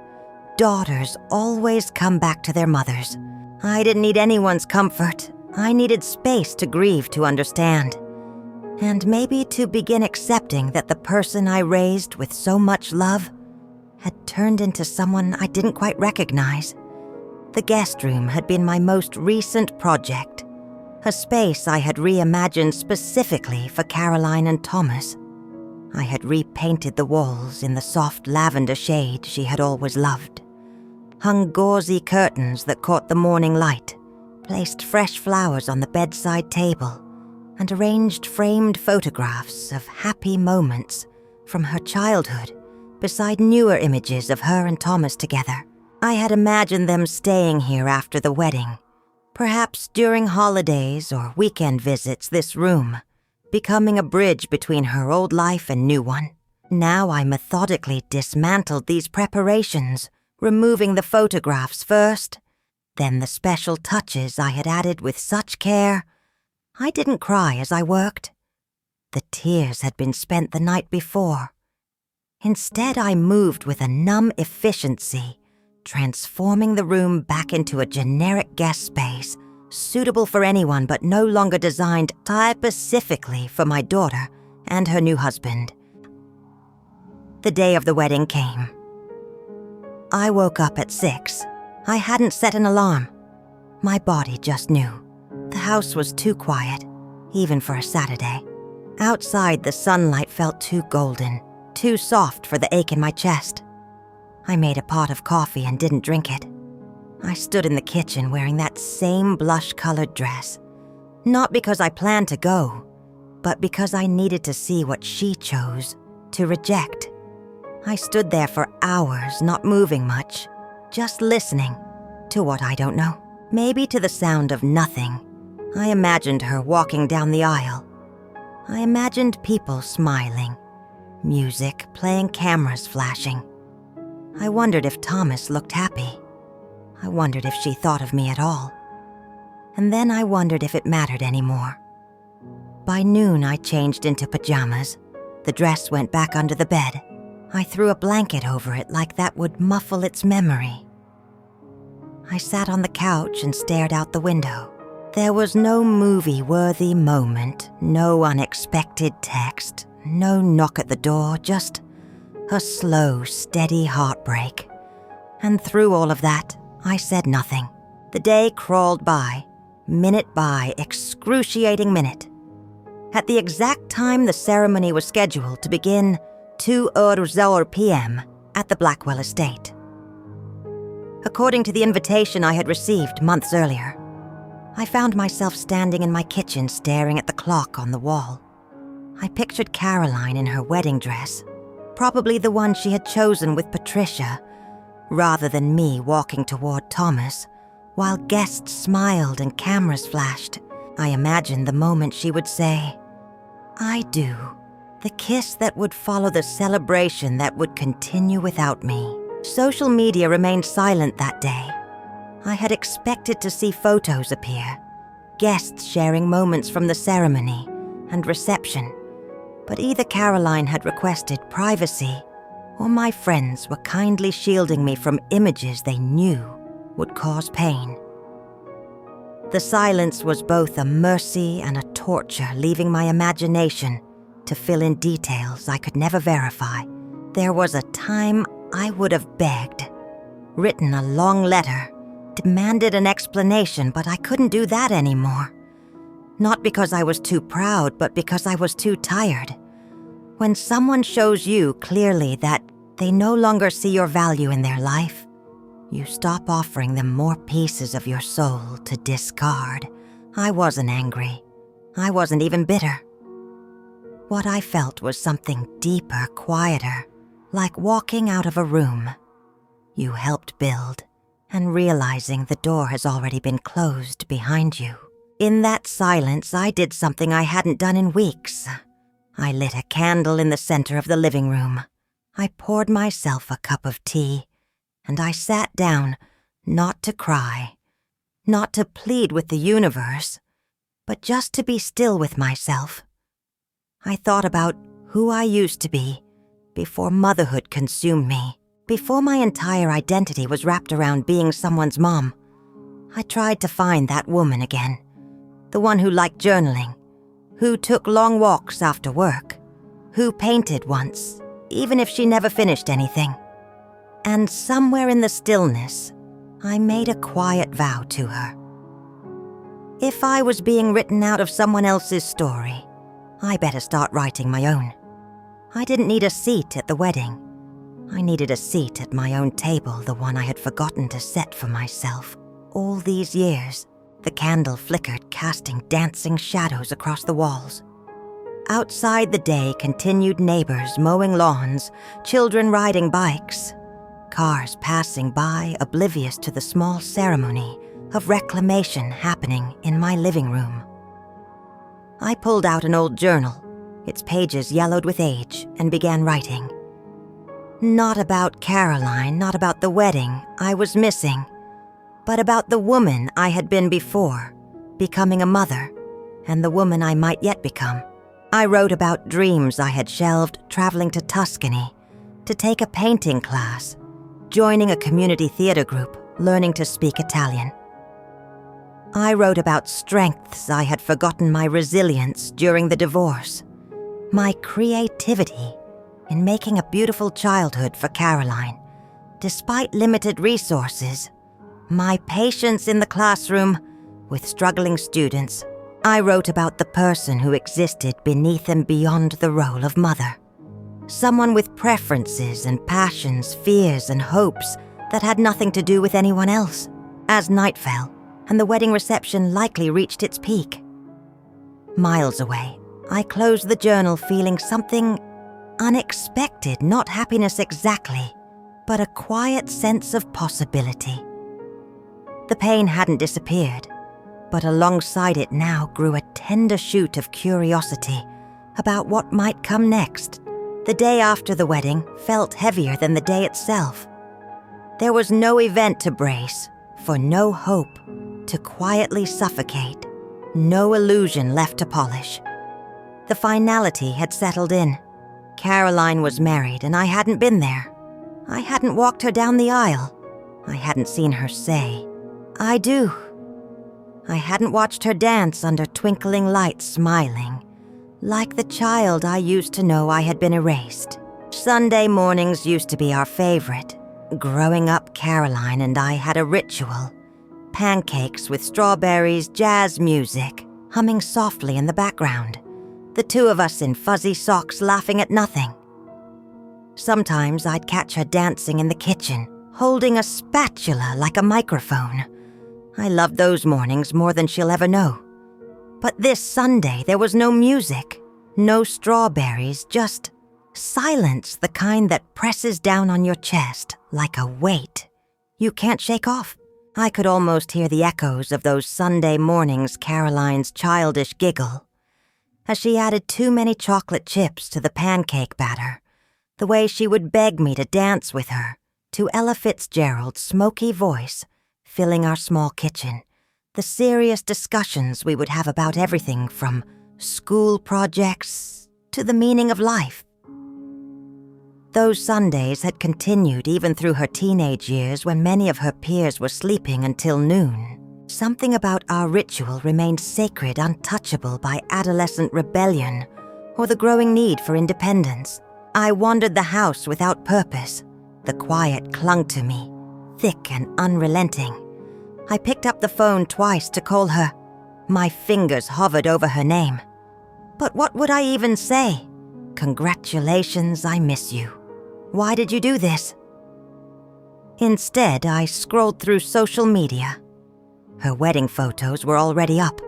Daughters always come back to their mothers." I didn't need anyone's comfort. I needed space to grieve, to understand, and maybe to begin accepting that the person I raised with so much love had turned into someone I didn't quite recognize. The guest room had been my most recent project, a space I had reimagined specifically for Caroline and Thomas. I had repainted the walls in the soft lavender shade she had always loved. hung gauzy curtains that caught the morning light, placed fresh flowers on the bedside table, and arranged framed photographs of happy moments from her childhood beside newer images of her and Thomas together. I had imagined them staying here after the wedding, perhaps during holidays or weekend visits this room, becoming a bridge between her old life and new one. Now I methodically dismantled these preparations, removing the photographs first, then the special touches I had added with such care. I didn't cry as I worked. The tears had been spent the night before. Instead, I moved with a numb efficiency, transforming the room back into a generic guest space, suitable for anyone but no longer designed specifically for my daughter and her new husband. The day of the wedding came. I woke up at 6. I hadn't set an alarm. My body just knew. The house was too quiet, even for a Saturday. Outside, the sunlight felt too golden, too soft for the ache in my chest. I made a pot of coffee and didn't drink it. I stood in the kitchen wearing that same blush-colored dress, not because I planned to go, but because I needed to see what she chose to reject. I stood there for hours, not moving much, just listening to what I don't know. Maybe to the sound of nothing. I imagined her walking down the aisle. I imagined people smiling, music playing, cameras flashing. I wondered if Thomas looked happy. I wondered if she thought of me at all. And then I wondered if it mattered anymore. By noon, I changed into pajamas. The dress went back under the bed. I threw a blanket over it like that would muffle its memory. I sat on the couch and stared out the window. There was no movie-worthy moment, no unexpected text, no knock at the door, just a slow, steady heartbreak. And through all of that, I said nothing. The day crawled by excruciating minute. At the exact time the ceremony was scheduled to begin, 2:00 p.m. at the Blackwell estate. According to the invitation I had received months earlier, I found myself standing in my kitchen staring at the clock on the wall. I pictured Caroline in her wedding dress, probably the one she had chosen with Patricia, rather than me walking toward Thomas, while guests smiled and cameras flashed. I imagined the moment she would say, "I do," the kiss that would follow the celebration that would continue without me. Social media remained silent that day. I had expected to see photos appear, guests sharing moments from the ceremony and reception, but either Caroline had requested privacy or my friends were kindly shielding me from images they knew would cause pain. The silence was both a mercy and a torture, leaving my imagination to fill in details I could never verify. There was a time I would have begged, written a long letter, demanded an explanation, but I couldn't do that anymore. Not because I was too proud, but because I was too tired. When someone shows you clearly that they no longer see your value in their life, you stop offering them more pieces of your soul to discard. I wasn't angry. I wasn't even bitter. What I felt was something deeper, quieter, like walking out of a room you helped build and realizing the door has already been closed behind you. In that silence, I did something I hadn't done in weeks. I lit a candle in the center of the living room. I poured myself a cup of tea, and I sat down, not to cry, not to plead with the universe, but just to be still with myself. I thought about who I used to be before motherhood consumed me, before my entire identity was wrapped around being someone's mom. I tried to find that woman again, the one who liked journaling, who took long walks after work, who painted once, even if she never finished anything. And somewhere in the stillness, I made a quiet vow to her. If I was being written out of someone else's story, I better start writing my own. I didn't need a seat at the wedding. I needed a seat at my own table, the one I had forgotten to set for myself. All these years, the candle flickered, casting dancing shadows across the walls. Outside, the day continued, neighbors mowing lawns, children riding bikes, cars passing by, oblivious to the small ceremony of reclamation happening in my living room. I pulled out an old journal, its pages yellowed with age, and began writing. Not about Caroline, not about the wedding I was missing, but about the woman I had been before, becoming a mother, and the woman I might yet become. I wrote about dreams I had shelved, traveling to Tuscany to take a painting class, joining a community theater group, learning to speak Italian. I wrote about strengths I had forgotten, my resilience during the divorce, my creativity in making a beautiful childhood for Caroline, despite limited resources, my patience in the classroom with struggling students. I wrote about the person who existed beneath and beyond the role of mother. Someone with preferences and passions, fears and hopes that had nothing to do with anyone else. As night fell, and the wedding reception likely reached its peak. Miles away, I closed the journal feeling something unexpected, not happiness exactly, but a quiet sense of possibility. The pain hadn't disappeared, but alongside it now grew a tender shoot of curiosity about what might come next. The day after the wedding felt heavier than the day itself. There was no event to brace, for no hope to quietly suffocate, no illusion left to polish. The finality had settled in. Caroline was married, and I hadn't been there. I hadn't walked her down the aisle. I hadn't seen her say, "I do." I hadn't watched her dance under twinkling lights, smiling, like the child I used to know I had been erased. Sunday mornings used to be our favorite. Growing up, Caroline and I had a ritual. Pancakes with strawberries, jazz music, humming softly in the background. The two of us in fuzzy socks laughing at nothing. Sometimes I'd catch her dancing in the kitchen, holding a spatula like a microphone. I loved those mornings more than she'll ever know. But this Sunday, there was no music, no strawberries, just silence, the kind that presses down on your chest like a weight you can't shake off. I could almost hear the echoes of those Sunday mornings, Caroline's childish giggle, as she added too many chocolate chips to the pancake batter, the way she would beg me to dance with her, to Ella Fitzgerald's smoky voice filling our small kitchen, the serious discussions we would have about everything from school projects to the meaning of life. Those Sundays had continued even through her teenage years when many of her peers were sleeping until noon. Something about our ritual remained sacred, untouchable by adolescent rebellion or the growing need for independence. I wandered the house without purpose. The quiet clung to me, thick and unrelenting. I picked up the phone twice to call her. My fingers hovered over her name. But what would I even say? Congratulations, I miss you. Why did you do this? Instead, I scrolled through social media. Her wedding photos were already up.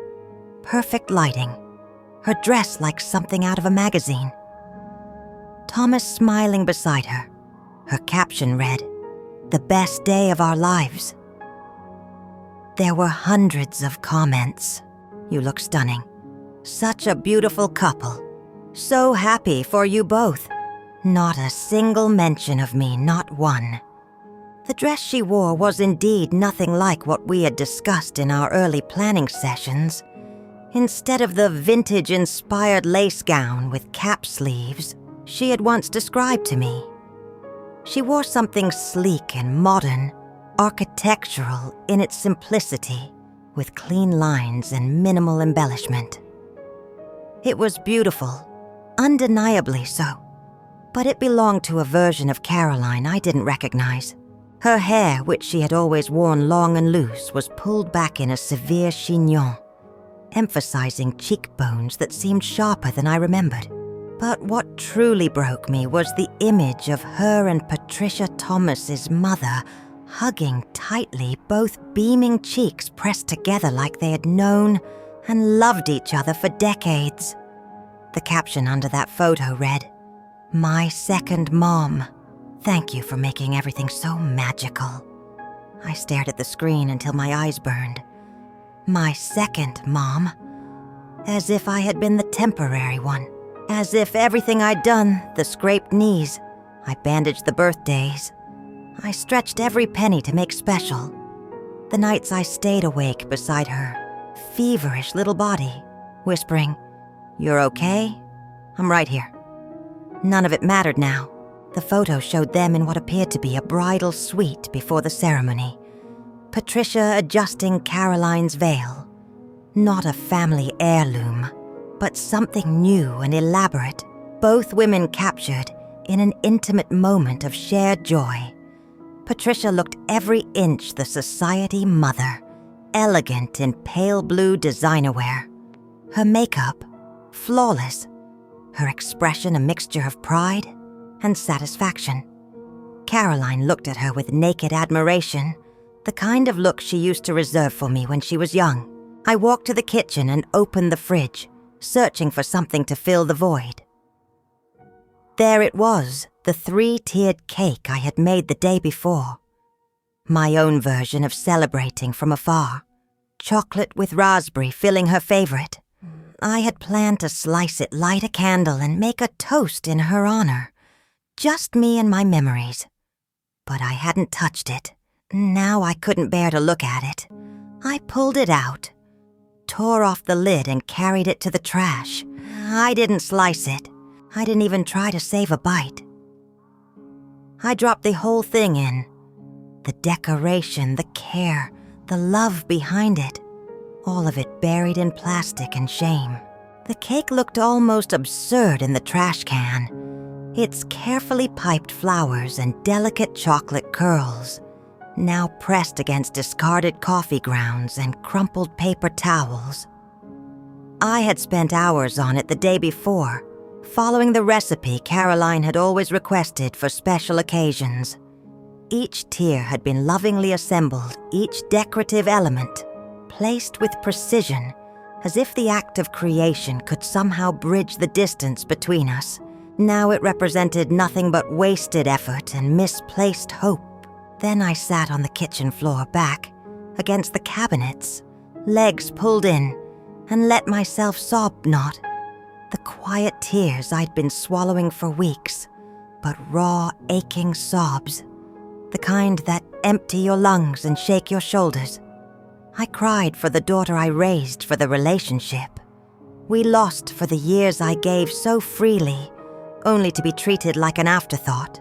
Perfect lighting. Her dress like something out of a magazine. Thomas smiling beside her. Her caption read, "The best day of our lives." There were hundreds of comments. "You look stunning. Such a beautiful couple. So happy for you both." Not a single mention of me, not one. The dress she wore was indeed nothing like what we had discussed in our early planning sessions. Instead of the vintage-inspired lace gown with cap sleeves she had once described to me, she wore something sleek and modern, architectural in its simplicity, with clean lines and minimal embellishment. It was beautiful, undeniably so, but it belonged to a version of Caroline I didn't recognize. Her hair, which she had always worn long and loose, was pulled back in a severe chignon, emphasizing cheekbones that seemed sharper than I remembered. But what truly broke me was the image of her and Patricia Thomas's mother hugging tightly, both beaming cheeks pressed together like they had known and loved each other for decades. The caption under that photo read, "My second mom. Thank you for making everything so magical." I stared at the screen until my eyes burned. My second mom. As if I had been the temporary one. As if everything I'd done, the scraped knees, I bandaged the birthdays, I stretched every penny to make special. The nights I stayed awake beside her feverish little body, whispering, "You're okay? I'm right here." None of it mattered now. The photo showed them in what appeared to be a bridal suite before the ceremony. Patricia adjusting Caroline's veil. Not a family heirloom, but something new and elaborate, both women captured in an intimate moment of shared joy. Patricia looked every inch the society mother, elegant in pale blue designer wear. Her makeup, flawless. Her expression a mixture of pride and satisfaction. Caroline looked at her with naked admiration, the kind of look she used to reserve for me when she was young. I walked to the kitchen and opened the fridge, searching for something to fill the void. There it was, the 3-tiered cake I had made the day before. My own version of celebrating from afar. Chocolate with raspberry filling her favorite. I had planned to slice it, light a candle, and make a toast in her honor. Just me and my memories. But I hadn't touched it. Now I couldn't bear to look at it. I pulled it out, tore off the lid and carried it to the trash. I didn't slice it. I didn't even try to save a bite. I dropped the whole thing in. The decoration, the care, the love behind it. All of it buried in plastic and shame. The cake looked almost absurd in the trash can. Its carefully piped flowers and delicate chocolate curls, now pressed against discarded coffee grounds and crumpled paper towels. I had spent hours on it the day before, following the recipe Caroline had always requested for special occasions. Each tier had been lovingly assembled, each decorative element placed with precision, as if the act of creation could somehow bridge the distance between us. Now it represented nothing but wasted effort and misplaced hope. Then I sat on the kitchen floor back, against the cabinets, legs pulled in, and let myself sob not. The quiet tears I'd been swallowing for weeks, but raw, aching sobs. The kind that empty your lungs and shake your shoulders. I cried for the daughter I raised, for the relationship we lost, for the years I gave so freely, only to be treated like an afterthought.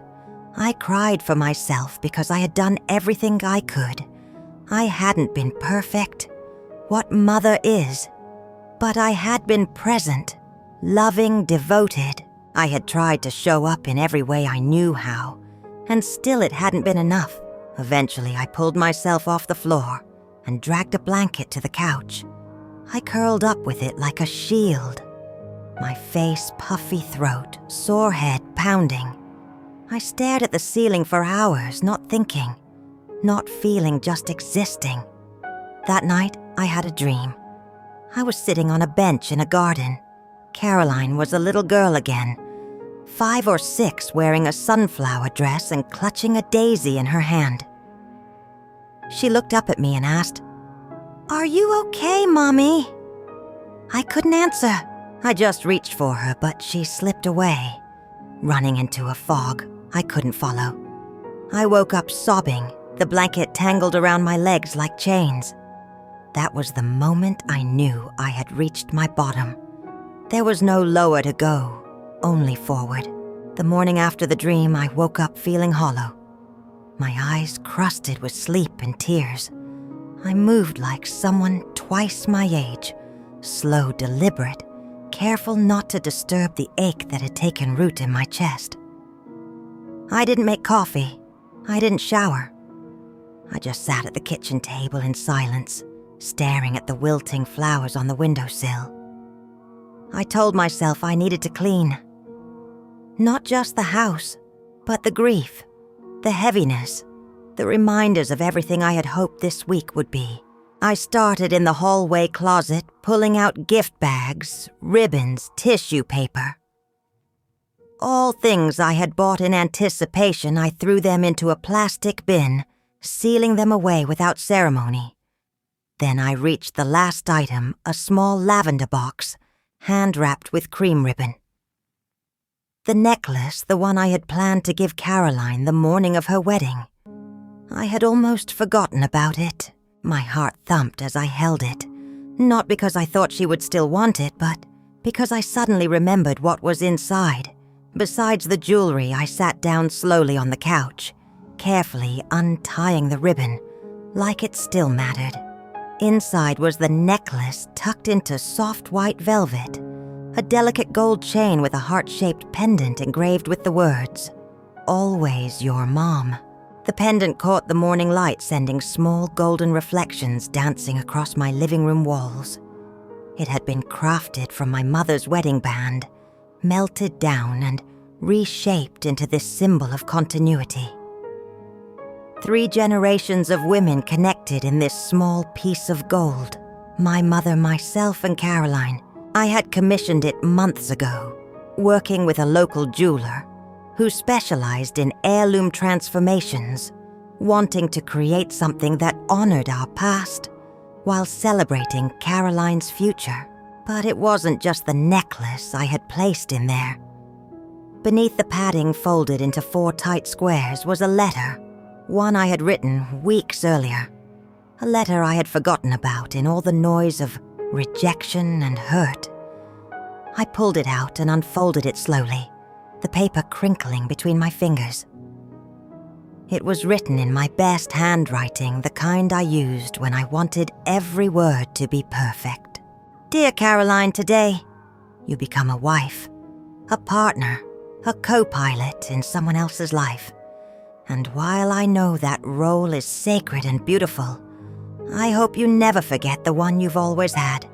I cried for myself because I had done everything I could. I hadn't been perfect, what mother is, but I had been present, loving, devoted. I had tried to show up in every way I knew how, and still it hadn't been enough. Eventually, I pulled myself off the floor and dragged a blanket to the couch. I curled up with it like a shield. My face, puffy throat, sore head pounding. I stared at the ceiling for hours, not thinking, not feeling, just existing. That night, I had a dream. I was sitting on a bench in a garden. Caroline was a little girl again, 5 or 6, wearing a sunflower dress and clutching a daisy in her hand. She looked up at me and asked, "Are you okay, Mommy?" I couldn't answer. I just reached for her, but she slipped away, running into a fog I couldn't follow. I woke up sobbing, the blanket tangled around my legs like chains. That was the moment I knew I had reached my bottom. There was no lower to go, only forward. The morning after the dream, I woke up feeling hollow. My eyes crusted with sleep and tears. I moved like someone twice my age, slow, deliberate, careful not to disturb the ache that had taken root in my chest. I didn't make coffee. I didn't shower. I just sat at the kitchen table in silence, staring at the wilting flowers on the windowsill. I told myself I needed to clean, Not just the house, but the grief, the heaviness, the reminders of everything I had hoped this week would be. I started in the hallway closet, pulling out gift bags, ribbons, tissue paper. All things I had bought in anticipation, I threw them into a plastic bin, sealing them away without ceremony. Then I reached the last item, a small lavender box, hand-wrapped with cream ribbon. The necklace, the one I had planned to give Caroline the morning of her wedding. I had almost forgotten about it. My heart thumped as I held it, not because I thought she would still want it, but because I suddenly remembered what was inside. Besides the jewelry, I sat down slowly on the couch, carefully untying the ribbon, like it still mattered. Inside was the necklace tucked into soft white velvet, a delicate gold chain with a heart-shaped pendant engraved with the words, "Always your mom." The pendant caught the morning light, sending small golden reflections dancing across my living room walls. It had been crafted from my mother's wedding band, melted down and reshaped into this symbol of continuity. 3 generations of women connected in this small piece of gold. My mother, myself, and Caroline. I had commissioned it months ago, working with a local jeweler who specialized in heirloom transformations, wanting to create something that honored our past while celebrating Caroline's future. But it wasn't just the necklace I had placed in there. Beneath the padding folded into 4 tight squares was a letter, one I had written weeks earlier. A letter I had forgotten about in all the noise of rejection and hurt. I pulled it out and unfolded it slowly, the paper crinkling between my fingers. It was written in my best handwriting, the kind I used when I wanted every word to be perfect. Dear Caroline, today, you become a wife, a partner, a co-pilot in someone else's life. And while I know that role is sacred and beautiful, I hope you never forget the one you've always had.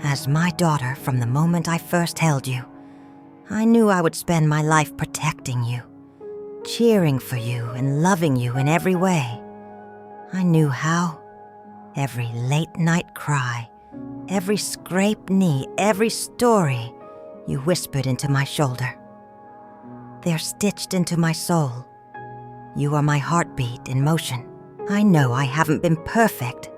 As my daughter from the moment I first held you, I knew I would spend my life protecting you, cheering for you and loving you in every way. I knew how. Every late-night cry, every scraped knee, every story you whispered into my shoulder. They're stitched into my soul. You are my heartbeat in motion. I know I haven't been perfect.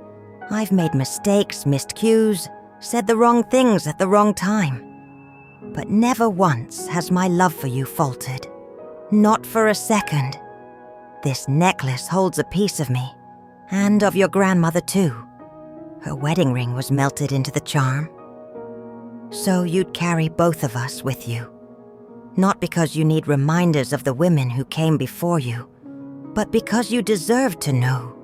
I've made mistakes, missed cues, said the wrong things at the wrong time. But never once has my love for you faltered. Not for a second. This necklace holds a piece of me, and of your grandmother too. Her wedding ring was melted into the charm. So you'd carry both of us with you. Not because you need reminders of the women who came before you, but because you deserve to know.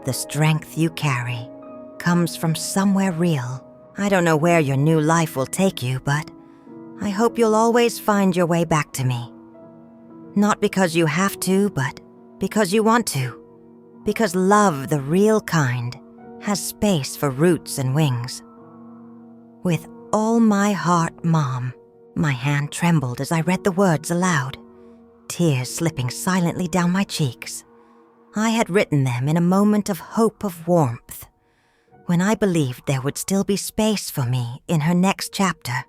The strength you carry comes from somewhere real. I don't know where your new life will take you, but I hope you'll always find your way back to me. Not because you have to, but because you want to. Because love, the real kind, has space for roots and wings. With all my heart, Mom. My hand trembled as I read the words aloud, tears slipping silently down my cheeks. I had written them in a moment of hope, of warmth, when I believed there would still be space for me in her next chapter.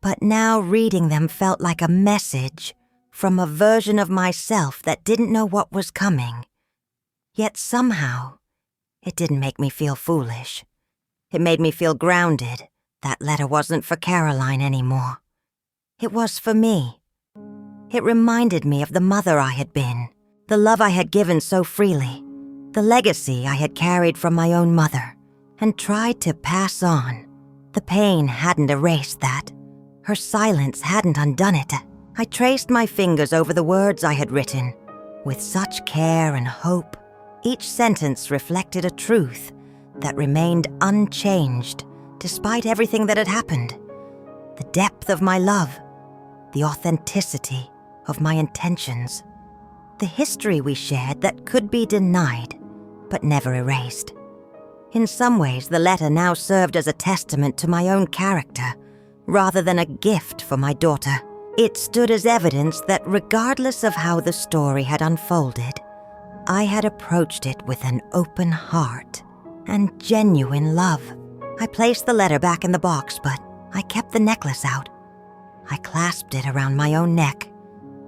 But now reading them felt like a message from a version of myself that didn't know what was coming. Yet somehow, it didn't make me feel foolish. It made me feel grounded. That letter wasn't for Caroline anymore. It was for me. It reminded me of the mother I had been, the love I had given so freely, the legacy I had carried from my own mother, and tried to pass on. The pain hadn't erased that. Her silence hadn't undone it. I traced my fingers over the words I had written. With such care and hope, each sentence reflected a truth that remained unchanged despite everything that had happened. The depth of my love, the authenticity of my intentions, the history we shared that could be denied but never erased. In some ways, the letter now served as a testament to my own character rather than a gift for my daughter. It stood as evidence that regardless of how the story had unfolded, I had approached it with an open heart and genuine love. I placed the letter back in the box, but I kept the necklace out. I clasped it around my own neck,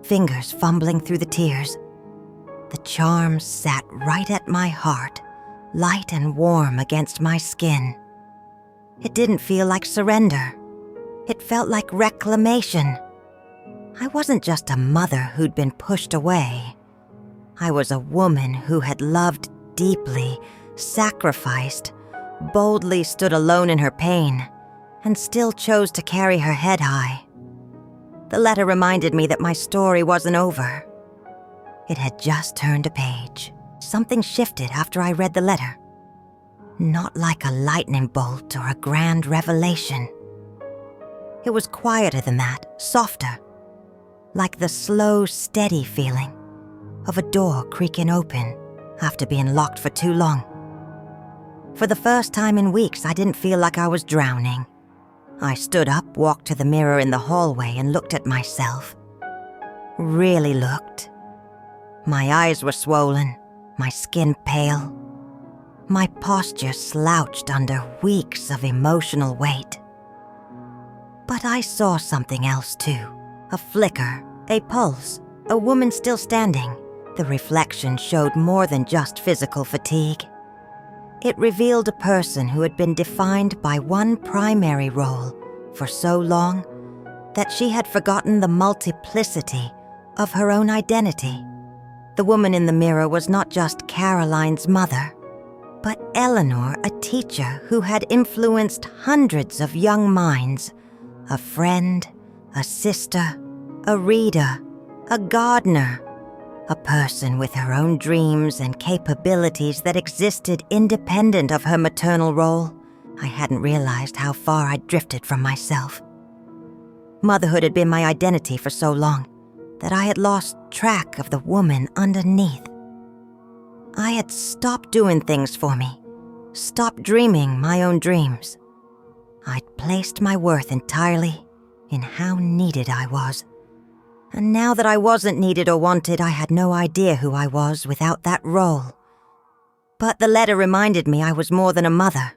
fingers fumbling through the tears. The charm sat right at my heart, light and warm against my skin. It didn't feel like surrender. It felt like reclamation. I wasn't just a mother who'd been pushed away. I was a woman who had loved deeply, sacrificed, boldly stood alone in her pain, and still chose to carry her head high. The letter reminded me that my story wasn't over. It had just turned a page. Something shifted after I read the letter. Not like a lightning bolt or a grand revelation. It was quieter than that, softer. Like the slow, steady feeling of a door creaking open after being locked for too long. For the first time in weeks, I didn't feel like I was drowning. I stood up, walked to the mirror in the hallway, and looked at myself. Really looked. My eyes were swollen, my skin pale. My posture slouched under weeks of emotional weight. But I saw something else too. A flicker, a pulse, a woman still standing. The reflection showed more than just physical fatigue. It revealed a person who had been defined by one primary role for so long that she had forgotten the multiplicity of her own identity. The woman in the mirror was not just Caroline's mother, but Eleanor, a teacher who had influenced hundreds of young minds, a friend, a sister, a reader, a gardener, a person with her own dreams and capabilities that existed independent of her maternal role. I hadn't realized how far I'd drifted from myself. Motherhood had been my identity for so long that I had lost track of the woman underneath. I had stopped doing things for me, stopped dreaming my own dreams. I'd placed my worth entirely in how needed I was. And now that I wasn't needed or wanted, I had no idea who I was without that role. But the letter reminded me I was more than a mother.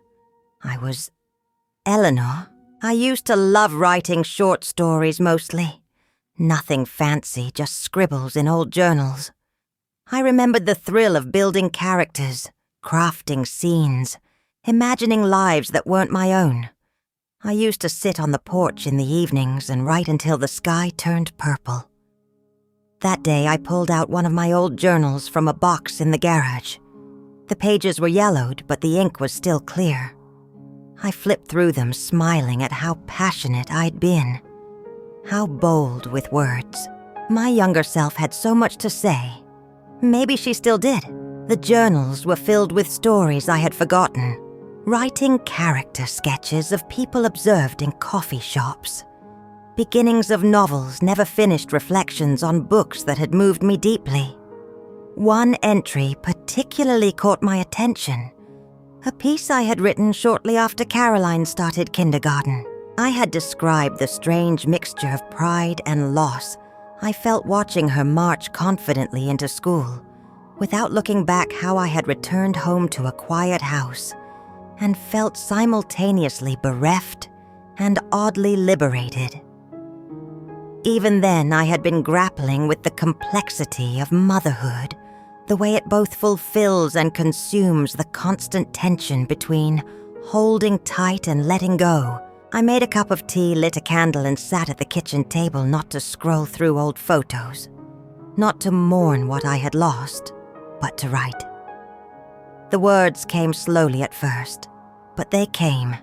I was Eleanor. I used to love writing short stories mostly. Nothing fancy, just scribbles in old journals. I remembered the thrill of building characters, crafting scenes, imagining lives that weren't my own. I used to sit on the porch in the evenings and write until the sky turned purple. That day, I pulled out one of my old journals from a box in the garage. The pages were yellowed, but the ink was still clear. I flipped through them, smiling at how passionate I'd been. How bold with words. My younger self had so much to say. Maybe she still did. The journals were filled with stories I had forgotten. Writing character sketches of people observed in coffee shops. Beginnings of novels, never finished reflections on books that had moved me deeply. One entry particularly caught my attention. A piece I had written shortly after Caroline started kindergarten. I had described the strange mixture of pride and loss I felt watching her march confidently into school, without looking back how I had returned home to a quiet house and felt simultaneously bereft and oddly liberated. Even then, I had been grappling with the complexity of motherhood, the way it both fulfills and consumes the constant tension between holding tight and letting go. I made a cup of tea, lit a candle, and sat at the kitchen table not to scroll through old photos, not to mourn what I had lost, but to write. The words came slowly at first, but they came.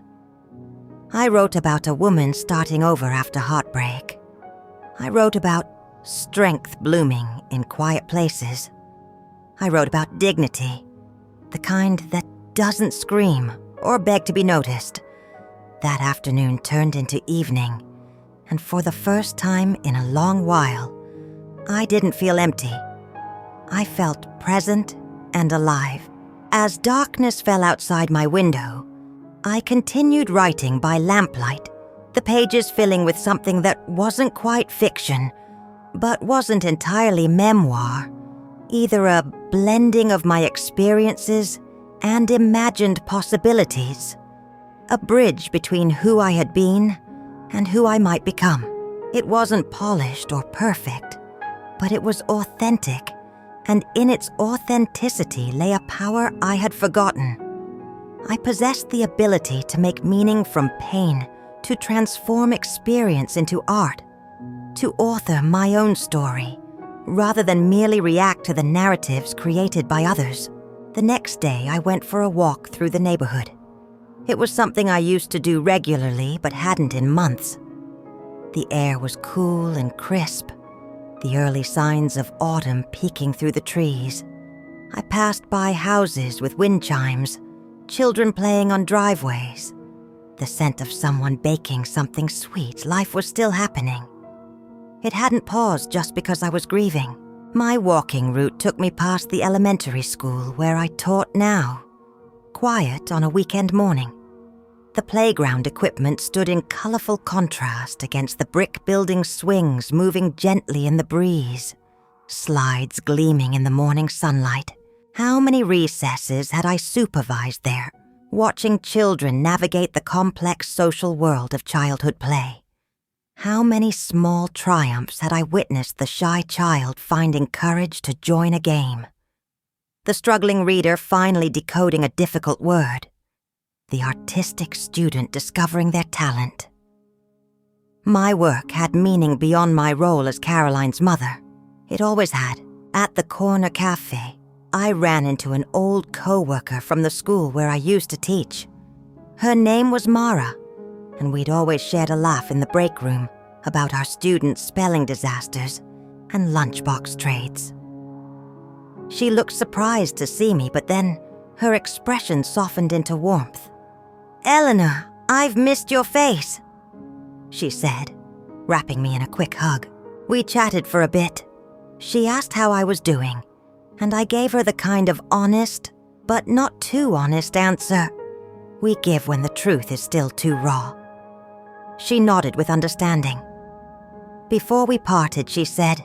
I wrote about a woman starting over after heartbreak. I wrote about strength blooming in quiet places. I wrote about dignity, the kind that doesn't scream or beg to be noticed. That afternoon turned into evening, and for the first time in a long while, I didn't feel empty. I felt present and alive. As darkness fell outside my window, I continued writing by lamplight, the pages filling with something that wasn't quite fiction, but wasn't entirely memoir, either a blending of my experiences and imagined possibilities, a bridge between who I had been and who I might become. It wasn't polished or perfect, but it was authentic, and in its authenticity lay a power I had forgotten. I possessed the ability to make meaning from pain, to transform experience into art, to author my own story, rather than merely react to the narratives created by others. The next day, I went for a walk through the neighborhood. It was something I used to do regularly but hadn't in months. The air was cool and crisp, the early signs of autumn peeking through the trees. I passed by houses with wind chimes, children playing on driveways, the scent of someone baking something sweet. Life was still happening. It hadn't paused just because I was grieving. My walking route took me past the elementary school where I taught now, quiet on a weekend morning. The playground equipment stood in colorful contrast against the brick building swings moving gently in the breeze, slides gleaming in the morning sunlight. How many recesses had I supervised there, watching children navigate the complex social world of childhood play? How many small triumphs had I witnessed the shy child finding courage to join a game? The struggling reader finally decoding a difficult word. The artistic student discovering their talent. My work had meaning beyond my role as Caroline's mother. It always had. At the corner cafe, I ran into an old co-worker from the school where I used to teach. Her name was Mara, and we'd always shared a laugh in the break room about our students' spelling disasters and lunchbox trades. She looked surprised to see me, but then her expression softened into warmth. "Eleanor, I've missed your face," she said, wrapping me in a quick hug. We chatted for a bit. She asked how I was doing, and I gave her the kind of honest, but not too honest answer we give when the truth is still too raw. She nodded with understanding. Before we parted, she said,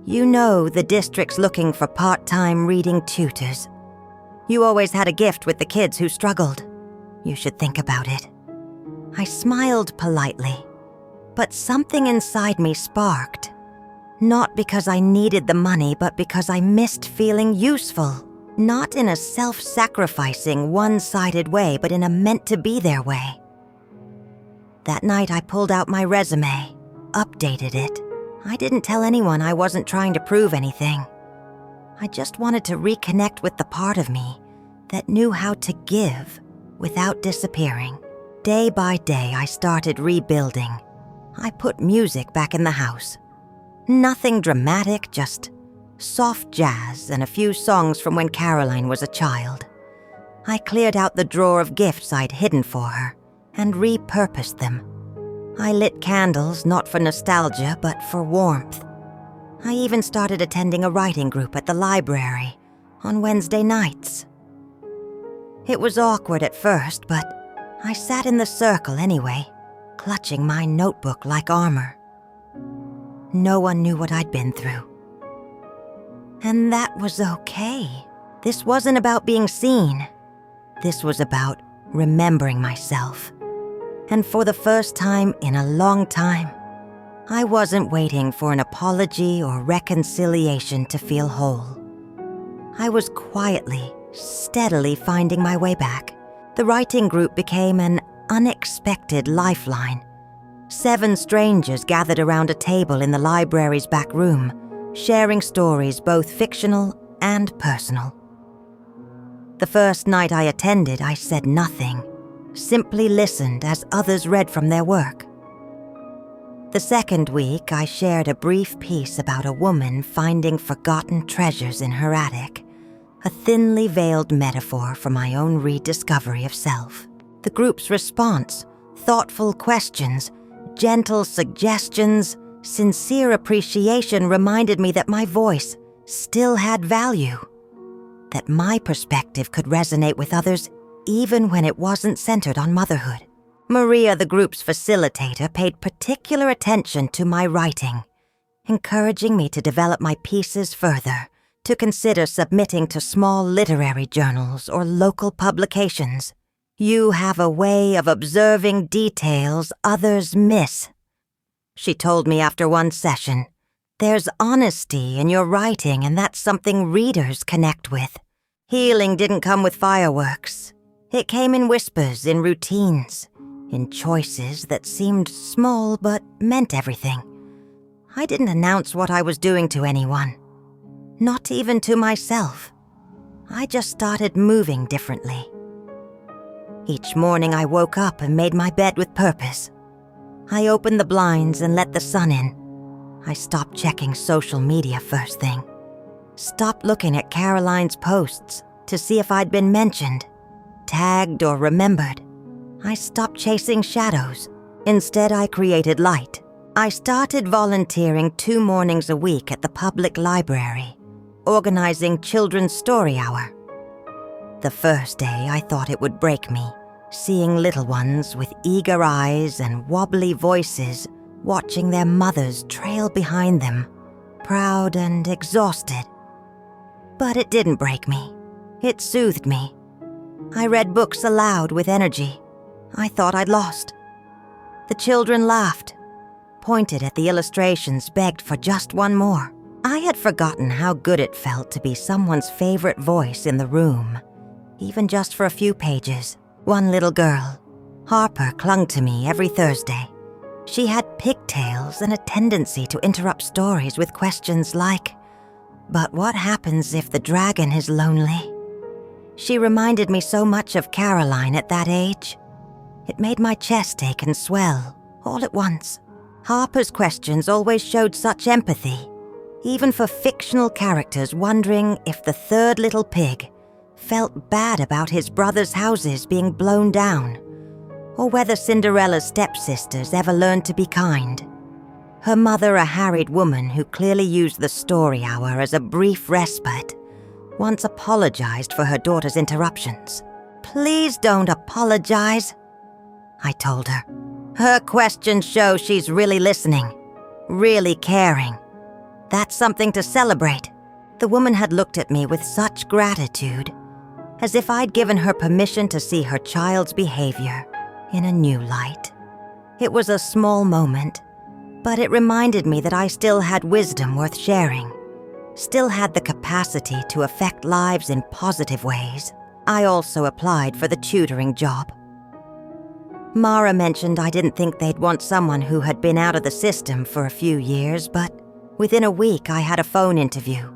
"You know the district's looking for part-time reading tutors. You always had a gift with the kids who struggled. You should think about it." I smiled politely, but something inside me sparked. Not because I needed the money, but because I missed feeling useful. Not in a self-sacrificing, one-sided way, but in a meant-to-be-there way. That night I pulled out my resume, updated it. I didn't tell anyone I wasn't trying to prove anything. I just wanted to reconnect with the part of me that knew how to give without disappearing. Day by day, I started rebuilding. I put music back in the house. Nothing dramatic, just soft jazz and a few songs from when Caroline was a child. I cleared out the drawer of gifts I'd hidden for her and repurposed them. I lit candles not for nostalgia, but for warmth. I even started attending a writing group at the library on Wednesday nights. It was awkward at first, but I sat in the circle anyway, clutching my notebook like armor. No one knew what I'd been through. And that was okay. This wasn't about being seen. This was about remembering myself. And for the first time in a long time, I wasn't waiting for an apology or reconciliation to feel whole. I was quietly, steadily finding my way back. The writing group became an unexpected lifeline. 7 strangers gathered around a table in the library's back room, sharing stories both fictional and personal. The first night I attended, I said nothing, simply listened as others read from their work. The second week, I shared a brief piece about a woman finding forgotten treasures in her attic, a thinly veiled metaphor for my own rediscovery of self. The group's response, thoughtful questions, gentle suggestions, sincere appreciation reminded me that my voice still had value, that my perspective could resonate with others even when it wasn't centered on motherhood. Maria, the group's facilitator, paid particular attention to my writing, encouraging me to develop my pieces further, to consider submitting to small literary journals or local publications. "You have a way of observing details others miss," she told me after one session. "There's honesty in your writing, and that's something readers connect with. Healing didn't come with fireworks. It came in whispers, in routines, in choices that seemed small but meant everything. I didn't announce what I was doing to anyone, not even to myself. I just started moving differently. Each morning I woke up and made my bed with purpose. I opened the blinds and let the sun in. I stopped checking social media first thing. Stopped looking at Caroline's posts to see if I'd been mentioned, tagged, or remembered. I stopped chasing shadows. Instead, I created light. I started volunteering 2 mornings a week at the public library, organizing Children's Story Hour. The first day, I thought it would break me, seeing little ones with eager eyes and wobbly voices watching their mothers trail behind them, proud and exhausted. But it didn't break me. It soothed me. I read books aloud with energy. I thought I'd lost. The children laughed, pointed at the illustrations, begged for just one more. I had forgotten how good it felt to be someone's favorite voice in the room, even just for a few pages. One little girl, Harper, clung to me every Thursday. She had pigtails and a tendency to interrupt stories with questions like, "But what happens if the dragon is lonely?" She reminded me so much of Caroline at that age. It made my chest ache and swell, all at once. Harper's questions always showed such empathy, even for fictional characters wondering if the third little pig felt bad about his brother's houses being blown down, or whether Cinderella's stepsisters ever learned to be kind. Her mother, a harried woman who clearly used the story hour as a brief respite, once apologized for her daughter's interruptions. "Please don't apologize," I told her. "Her questions show she's really listening, really caring. That's something to celebrate." The woman had looked at me with such gratitude, as if I'd given her permission to see her child's behavior in a new light. It was a small moment, but it reminded me that I still had wisdom worth sharing, still had the capacity to affect lives in positive ways. I also applied for the tutoring job. Mara mentioned I didn't think they'd want someone who had been out of the system for a few years, but within a week I had a phone interview.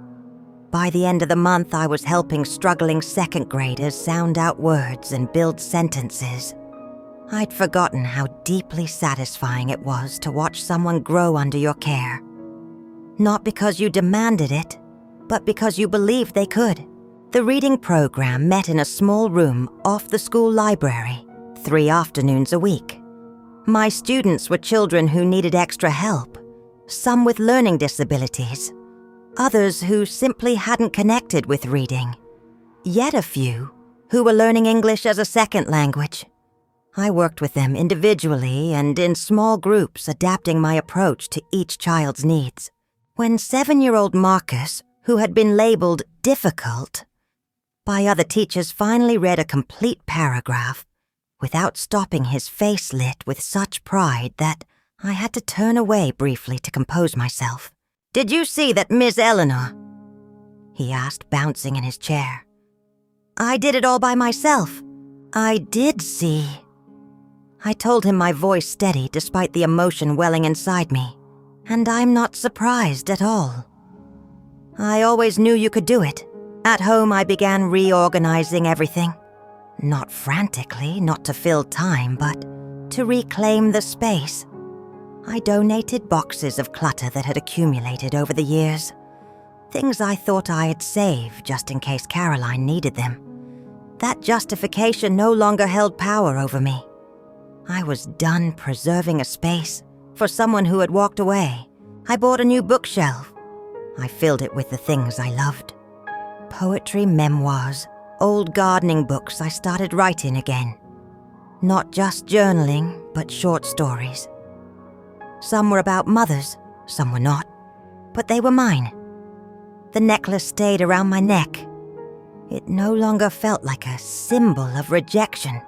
By the end of the month, I was helping struggling second graders sound out words and build sentences. I'd forgotten how deeply satisfying it was to watch someone grow under your care. Not because you demanded it, but because you believed they could. The reading program met in a small room off the school library, 3 afternoons a week. My students were children who needed extra help, some with learning disabilities, others who simply hadn't connected with reading, yet a few who were learning English as a second language. I worked with them individually and in small groups, adapting my approach to each child's needs. When 7-year-old Marcus, who had been labeled difficult by other teachers, finally read a complete paragraph without stopping, his face lit with such pride that I had to turn away briefly to compose myself. "Did you see that, Miss Eleanor?" he asked, bouncing in his chair. "I did it all by myself." "I did see." I told him, my voice steady despite the emotion welling inside me. "And I'm not surprised at all. I always knew you could do it." At home, I began reorganizing everything. Not frantically, not to fill time, but to reclaim the space. I donated boxes of clutter that had accumulated over the years. Things I thought I'd save just in case Caroline needed them. That justification no longer held power over me. I was done preserving a space for someone who had walked away. I bought a new bookshelf. I filled it with the things I loved. Poetry, memoirs, old gardening books I started writing again. Not just journaling, but short stories. Some were about mothers, some were not, but they were mine. The necklace stayed around my neck. It no longer felt like a symbol of rejection.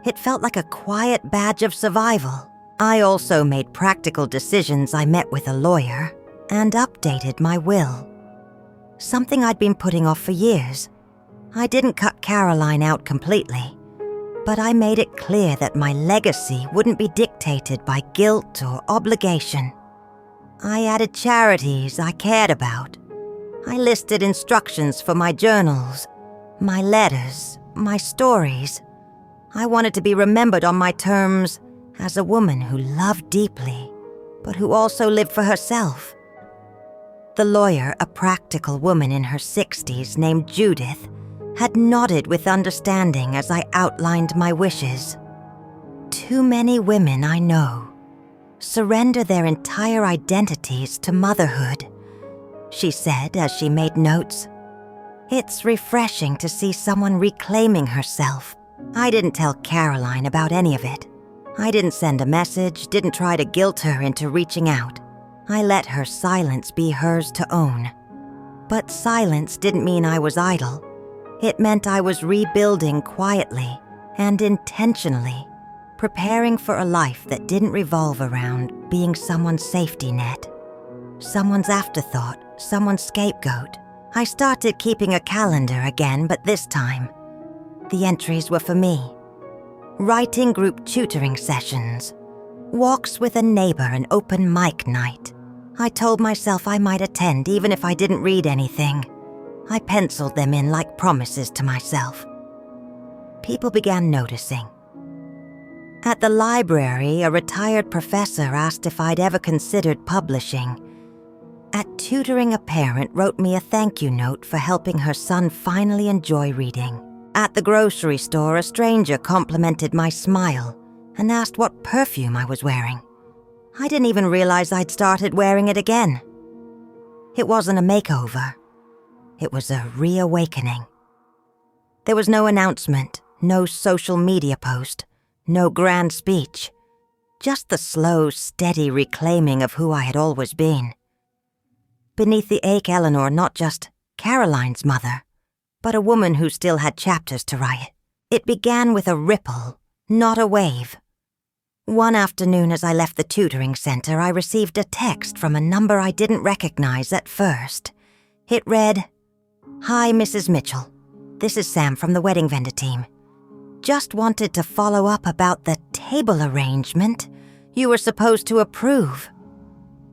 It felt like a quiet badge of survival. I also made practical decisions. I met with a lawyer and updated my will. Something I'd been putting off for years. I didn't cut Caroline out completely, but I made it clear that my legacy wouldn't be dictated by guilt or obligation. I added charities I cared about. I listed instructions for my journals, my letters, my stories. I wanted to be remembered on my terms as a woman who loved deeply, but who also lived for herself. The lawyer, a practical woman in her 60s named Judith, had nodded with understanding as I outlined my wishes. Too many women I know surrender their entire identities to motherhood, she said as she made notes. It's refreshing to see someone reclaiming herself. I didn't tell Caroline about any of it. I didn't send a message, didn't try to guilt her into reaching out. I let her silence be hers to own. But silence didn't mean I was idle. It meant I was rebuilding quietly and intentionally, preparing for a life that didn't revolve around being someone's safety net, someone's afterthought, someone's scapegoat. I started keeping a calendar again, but this time, the entries were for me. Writing group tutoring sessions, walks with a neighbor, and open mic night. I told myself I might attend even if I didn't read anything. I penciled them in like promises to myself. People began noticing. At the library, a retired professor asked if I'd ever considered publishing. At tutoring, a parent wrote me a thank you note for helping her son finally enjoy reading. At the grocery store, a stranger complimented my smile and asked what perfume I was wearing. I didn't even realize I'd started wearing it again. It wasn't a makeover. It was a reawakening. There was no announcement, no social media post, no grand speech, just the slow, steady reclaiming of who I had always been. Beneath the ache, Eleanor, not just Caroline's mother, but a woman who still had chapters to write. It began with a ripple, not a wave. One afternoon as I left the tutoring center, I received a text from a number I didn't recognize at first. It read, "Hi, Mrs. Mitchell. This is Sam from the wedding vendor team. Just wanted to follow up about the table arrangement you were supposed to approve."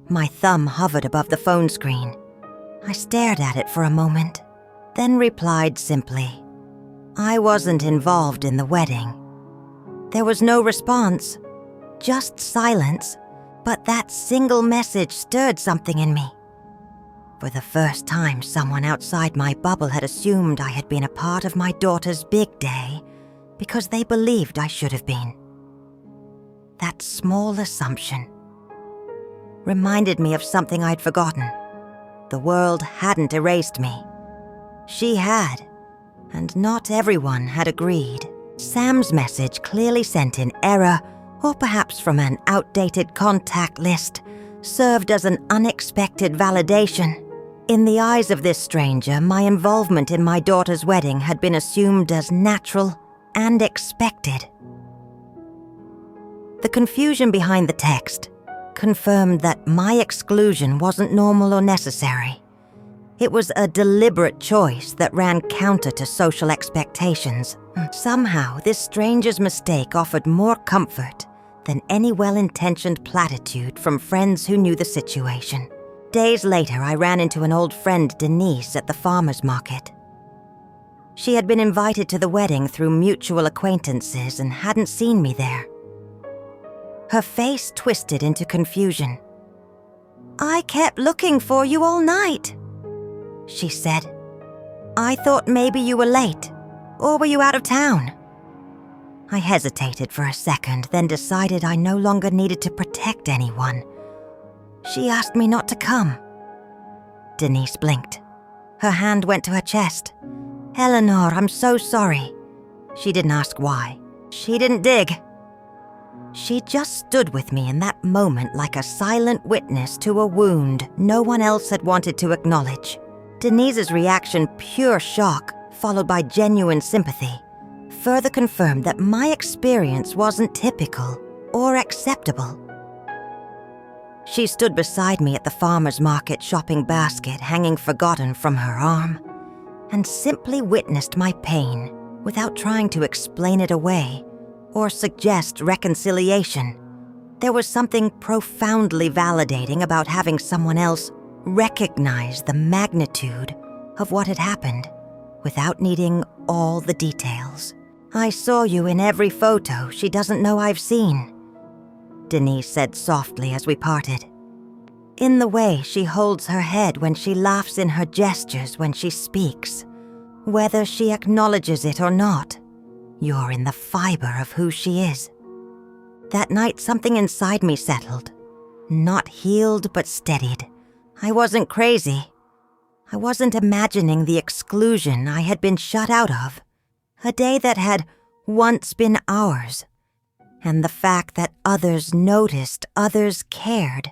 My thumb hovered above the phone screen. I stared at it for a moment, then replied simply, "I wasn't involved in the wedding." There was no response, just silence, but that single message stirred something in me. For the first time, someone outside my bubble had assumed I had been a part of my daughter's big day because they believed I should have been. That small assumption reminded me of something I'd forgotten. The world hadn't erased me. She had, and not everyone had agreed. Sam's message, clearly sent in error, or perhaps from an outdated contact list, served as an unexpected validation. In the eyes of this stranger, my involvement in my daughter's wedding had been assumed as natural and expected. The confusion behind the text confirmed that my exclusion wasn't normal or necessary. It was a deliberate choice that ran counter to social expectations. Somehow, this stranger's mistake offered more comfort than any well-intentioned platitude from friends who knew the situation. Days later, I ran into an old friend, Denise, at the farmer's market. She had been invited to the wedding through mutual acquaintances and hadn't seen me there. Her face twisted into confusion. "I kept looking for you all night," she said. "I thought maybe you were late, or were you out of town?" I hesitated for a second, then decided I no longer needed to protect anyone. "She asked me not to come." Denise blinked. Her hand went to her chest. "Eleanor, I'm so sorry." She didn't ask why. She didn't dig. She just stood with me in that moment like a silent witness to a wound no one else had wanted to acknowledge. Denise's reaction, pure shock, followed by genuine sympathy, further confirmed that my experience wasn't typical or acceptable. She stood beside me at the farmer's market shopping basket hanging forgotten from her arm, and simply witnessed my pain without trying to explain it away or suggest reconciliation. There was something profoundly validating about having someone else recognize the magnitude of what had happened without needing all the details. "I saw you in every photo she doesn't know I've seen," Denise said softly as we parted. "In the way she holds her head when she laughs, in her gestures when she speaks, whether she acknowledges it or not, you're in the fiber of who she is." That night, something inside me settled. Not healed, but steadied. I wasn't crazy. I wasn't imagining the exclusion I had been shut out of. A day that had once been ours. And the fact that others noticed, others cared,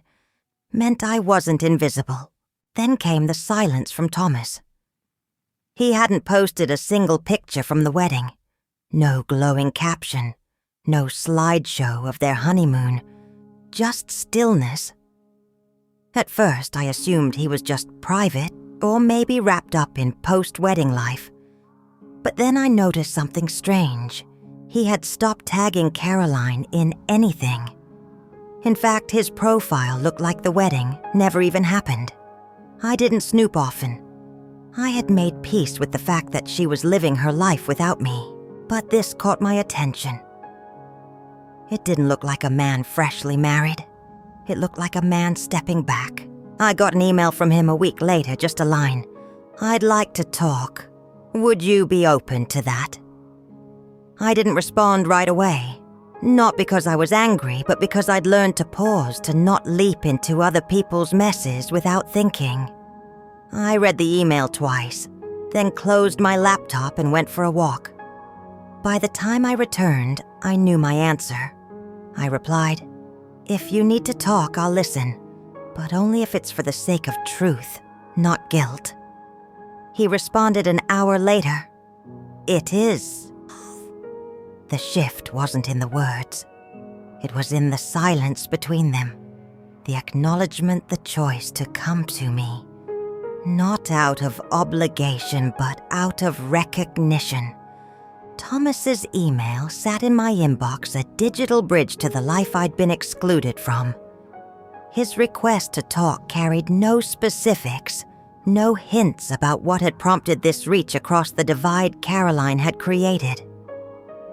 meant I wasn't invisible. Then came the silence from Thomas. He hadn't posted a single picture from the wedding. No glowing caption. No slideshow of their honeymoon. Just stillness. At first, I assumed he was just private, or maybe wrapped up in post-wedding life. But then I noticed something strange. He had stopped tagging Caroline in anything. In fact, his profile looked like the wedding never even happened. I didn't snoop often. I had made peace with the fact that she was living her life without me, but this caught my attention. It didn't look like a man freshly married. It looked like a man stepping back. I got an email from him a week later, just a line. "I'd like to talk. Would you be open to that?" I didn't respond right away. Not because I was angry, but because I'd learned to pause, to not leap into other people's messes without thinking. I read the email twice, then closed my laptop and went for a walk. By the time I returned, I knew my answer. I replied, "If you need to talk, I'll listen, but only if it's for the sake of truth, not guilt." He responded an hour later, "It is." The shift wasn't in the words. It was in the silence between them. The acknowledgement, the choice to come to me. Not out of obligation, but out of recognition. Thomas's email sat in my inbox, a digital bridge to the life I'd been excluded from. His request to talk carried no specifics, no hints about what had prompted this reach across the divide Caroline had created.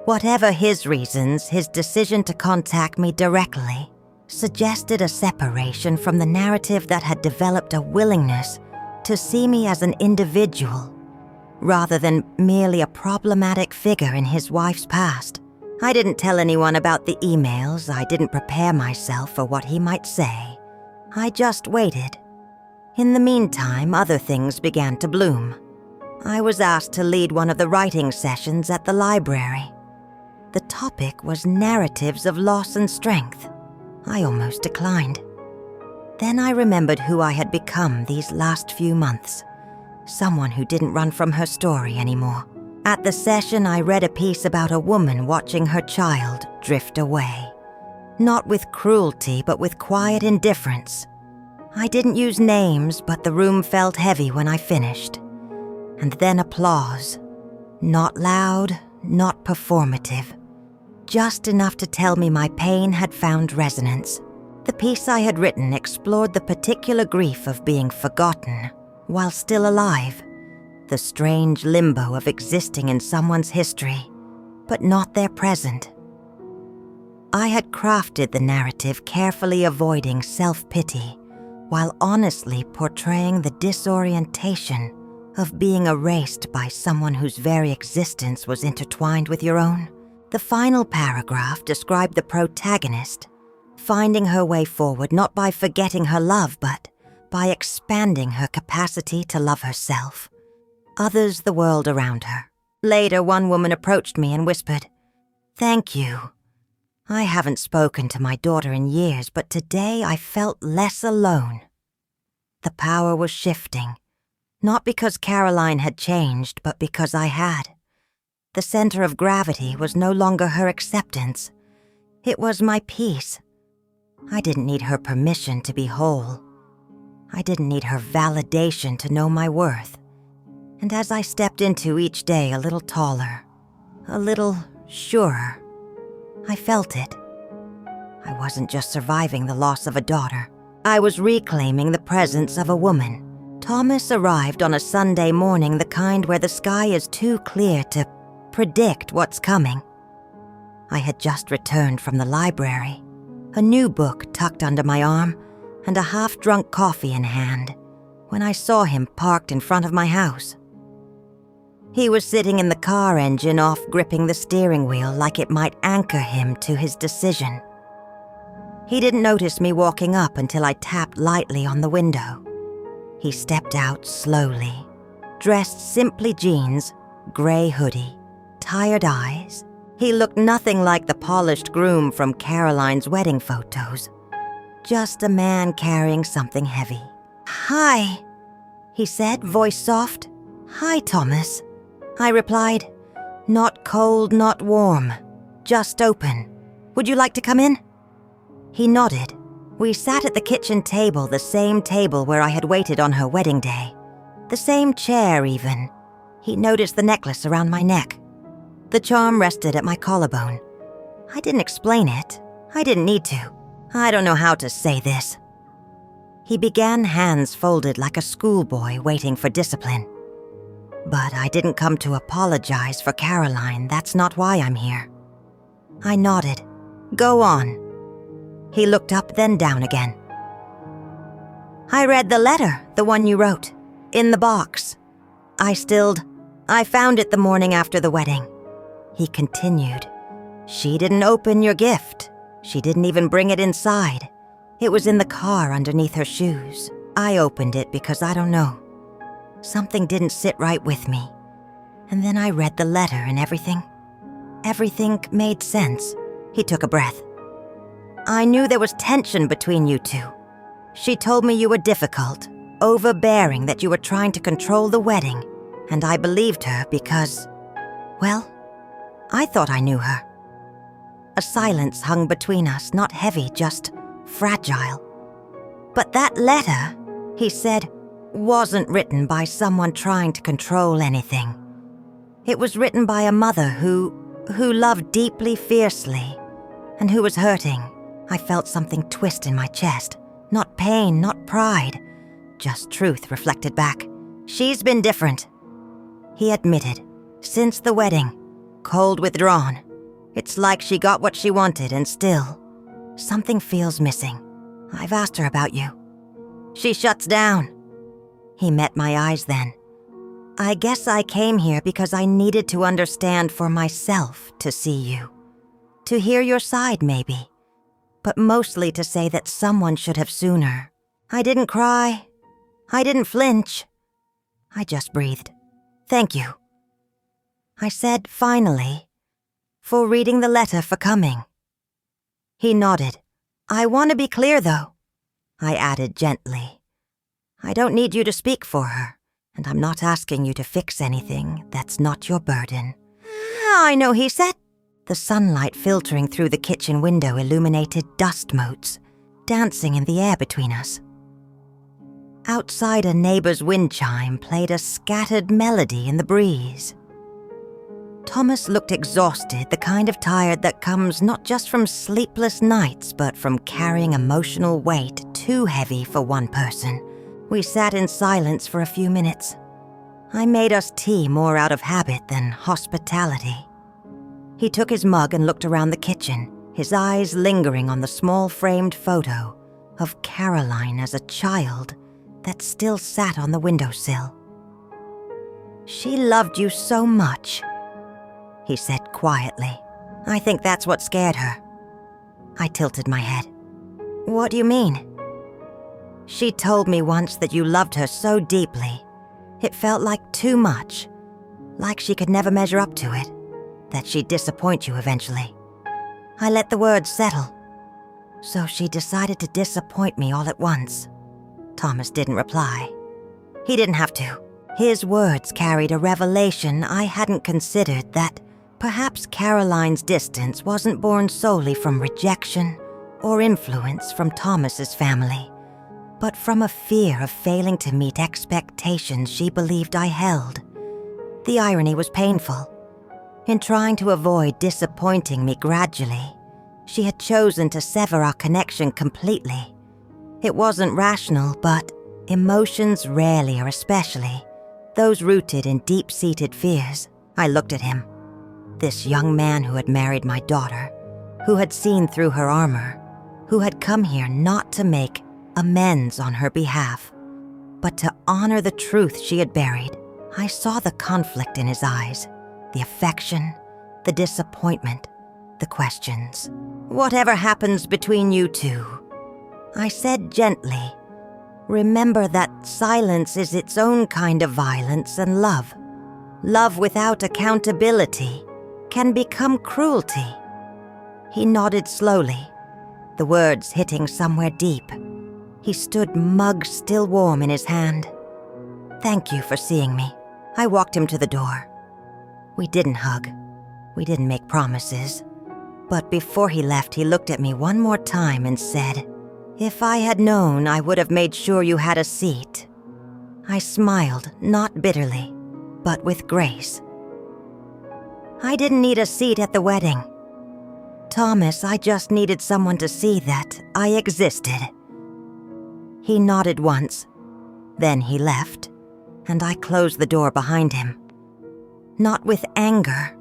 Whatever his reasons, his decision to contact me directly suggested a separation from the narrative that had developed a willingness to see me as an individual, rather than merely a problematic figure in his wife's past. I didn't tell anyone about the emails. I didn't prepare myself for what he might say. I just waited. In the meantime, other things began to bloom. I was asked to lead one of the writing sessions at the library. The topic was narratives of loss and strength. I almost declined. Then I remembered who I had become these last few months. Someone who didn't run from her story anymore. At the session, I read a piece about a woman watching her child drift away. Not with cruelty, but with quiet indifference. I didn't use names, but the room felt heavy when I finished. And then applause. Not loud, not performative. Just enough to tell me my pain had found resonance. The piece I had written explored the particular grief of being forgotten while still alive, the strange limbo of existing in someone's history, but not their present. I had crafted the narrative carefully avoiding self-pity, while honestly portraying the disorientation of being erased by someone whose very existence was intertwined with your own. The final paragraph described the protagonist finding her way forward not by forgetting her love, but by expanding her capacity to love herself, others, the world around her. Later, one woman approached me and whispered, "Thank you." I haven't spoken to my daughter in years, but today I felt less alone. The power was shifting, not because Caroline had changed, but because I had. The center of gravity was no longer her acceptance. It was my peace. I didn't need her permission to be whole. I didn't need her validation to know my worth. And as I stepped into each day a little taller, a little surer, I felt it. I wasn't just surviving the loss of a daughter. I was reclaiming the presence of a woman. Thomas arrived on a Sunday morning, the kind where the sky is too clear to predict what's coming. I had just returned from the library, a new book tucked under my arm and a half-drunk coffee in hand, when I saw him parked in front of my house. He was sitting in the car engine, off gripping the steering wheel like it might anchor him to his decision. He didn't notice me walking up until I tapped lightly on the window. He stepped out slowly, dressed simply jeans, gray hoodie, tired eyes. He looked nothing like the polished groom from Caroline's wedding photos. Just a man carrying something heavy. "Hi," he said, voice soft. "Hi, Thomas." I replied, "Not cold, not warm, just open. Would you like to come in?" He nodded. We sat at the kitchen table, the same table where I had waited on her wedding day. The same chair, even. He noticed the necklace around my neck. The charm rested at my collarbone. I didn't explain it. I didn't need to. I don't know how to say this. He began, hands folded like a schoolboy waiting for discipline. "But I didn't come to apologize for Caroline. That's not why I'm here." I nodded. "Go on." He looked up, then down again. "I read the letter, the one you wrote, in the box. I found it the morning after the wedding." He continued. "She didn't open your gift. She didn't even bring it inside. It was in the car underneath her shoes. I opened it because I don't know. Something didn't sit right with me. And then I read the letter and everything made sense." He took a breath. "I knew there was tension between you two. She told me you were difficult, overbearing, that you were trying to control the wedding, and I believed her because, well, I thought I knew her." A silence hung between us, not heavy, just fragile. "But that letter," he said, "wasn't written by someone trying to control anything. It was written by a mother who loved deeply, fiercely, and who was hurting." I felt something twist in my chest. Not pain, not pride, just truth reflected back. "She's been different," he admitted, "since the wedding. Cold, withdrawn. It's like she got what she wanted, and still, something feels missing. I've asked her about you. She shuts down." He met my eyes then. "I guess I came here because I needed to understand for myself to see you. To hear your side, maybe. But mostly to say that someone should have sooner." I didn't cry. I didn't flinch. I just breathed. "Thank you," I said finally, "for reading the letter, for coming." He nodded. "I want to be clear, though," I added gently. "I don't need you to speak for her, and I'm not asking you to fix anything. That's not your burden." "I know," he said. The sunlight filtering through the kitchen window illuminated dust motes, dancing in the air between us. Outside, a neighbor's wind chime played a scattered melody in the breeze. Thomas looked exhausted, the kind of tired that comes not just from sleepless nights, but from carrying emotional weight too heavy for one person. We sat in silence for a few minutes. I made us tea more out of habit than hospitality. He took his mug and looked around the kitchen, his eyes lingering on the small framed photo of Caroline as a child that still sat on the windowsill. "She loved you so much," he said quietly. "I think that's what scared her." I tilted my head. "What do you mean?" "She told me once that you loved her so deeply. It felt like too much, like she could never measure up to it, that she'd disappoint you eventually." I let the words settle. So she decided to disappoint me all at once. Thomas didn't reply. He didn't have to. His words carried a revelation I hadn't considered, that perhaps Caroline's distance wasn't born solely from rejection or influence from Thomas's family, but from a fear of failing to meet expectations she believed I held. The irony was painful. In trying to avoid disappointing me gradually, she had chosen to sever our connection completely. It wasn't rational, but emotions rarely are, especially those rooted in deep-seated fears. I looked at him. This young man who had married my daughter, who had seen through her armor, who had come here not to make amends on her behalf, but to honor the truth she had buried. I saw the conflict in his eyes, the affection, the disappointment, the questions. "Whatever happens between you two," I said gently, "remember that silence is its own kind of violence, and love without accountability, can become cruelty." He nodded slowly, the words hitting somewhere deep. He stood, mug still warm in his hand. "Thank you for seeing me." I walked him to the door. We didn't hug. We didn't make promises. But before he left, he looked at me one more time and said, "If I had known, I would have made sure you had a seat." I smiled, not bitterly, but with grace. I didn't need a seat at the wedding. Thomas, I just needed someone to see that I existed. He nodded once, then he left, and I closed the door behind him. Not with anger,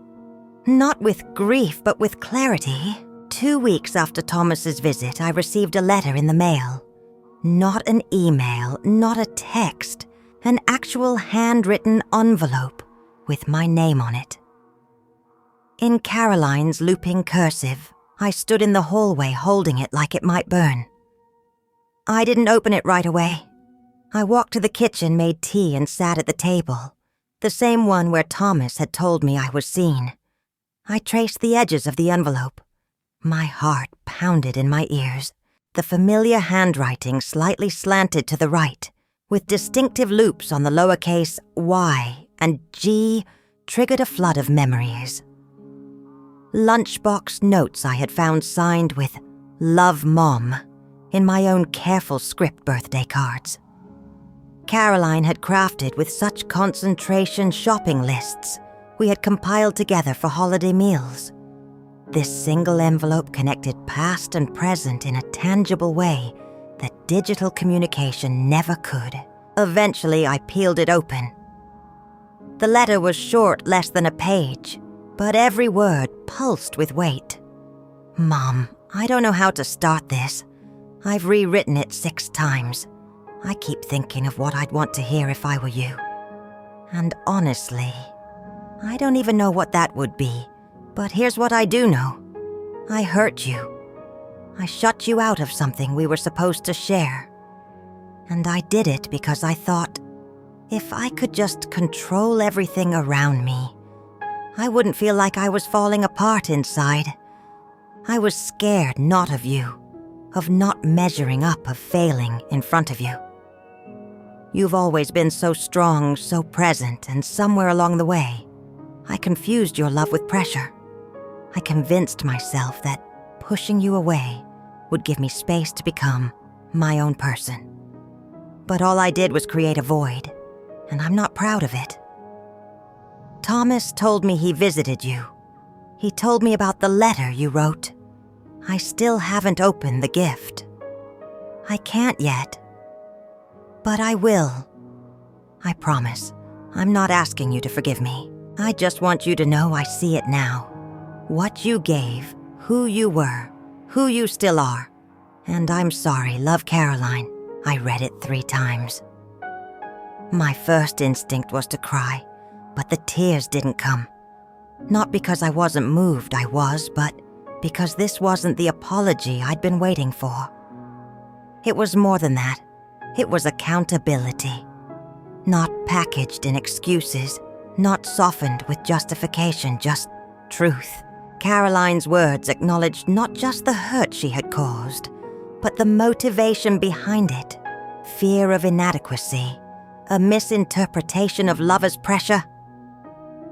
not with grief, but with clarity. 2 weeks after Thomas's visit, I received a letter in the mail. Not an email, not a text, an actual handwritten envelope with my name on it. In Caroline's looping cursive, I stood in the hallway holding it like it might burn. I didn't open it right away. I walked to the kitchen, made tea, and sat at the table, the same one where Thomas had told me I was seen. I traced the edges of the envelope. My heart pounded in my ears. The familiar handwriting slightly slanted to the right, with distinctive loops on the lowercase y and G, triggered a flood of memories. Lunchbox notes I had found signed with "Love Mom" in my own careful script birthday cards. Caroline had crafted with such concentration shopping lists we had compiled together for holiday meals. This single envelope connected past and present in a tangible way that digital communication never could. Eventually, I peeled it open. The letter was short, less than a page, but every word pulsed with weight. "Mom, I don't know how to start this. I've rewritten it 6 times. I keep thinking of what I'd want to hear if I were you. And honestly, I don't even know what that would be, but here's what I do know. I hurt you. I shut you out of something we were supposed to share. And I did it because I thought, if I could just control everything around me, I wouldn't feel like I was falling apart inside. I was scared not of you, of not measuring up, of failing in front of you. You've always been so strong, so present, and somewhere along the way, I confused your love with pressure. I convinced myself that pushing you away would give me space to become my own person. But all I did was create a void, and I'm not proud of it. Thomas told me he visited you. He told me about the letter you wrote. I still haven't opened the gift. I can't yet. But I will. I promise. I'm not asking you to forgive me. I just want you to know I see it now. What you gave, who you were, who you still are. And I'm sorry, love, Caroline. I read it 3 times. My first instinct was to cry, but the tears didn't come. Not because I wasn't moved, I was, but because this wasn't the apology I'd been waiting for. It was more than that. It was accountability. Not packaged in excuses, not softened with justification, just truth. Caroline's words acknowledged not just the hurt she had caused, but the motivation behind it. Fear of inadequacy, a misinterpretation of love as pressure,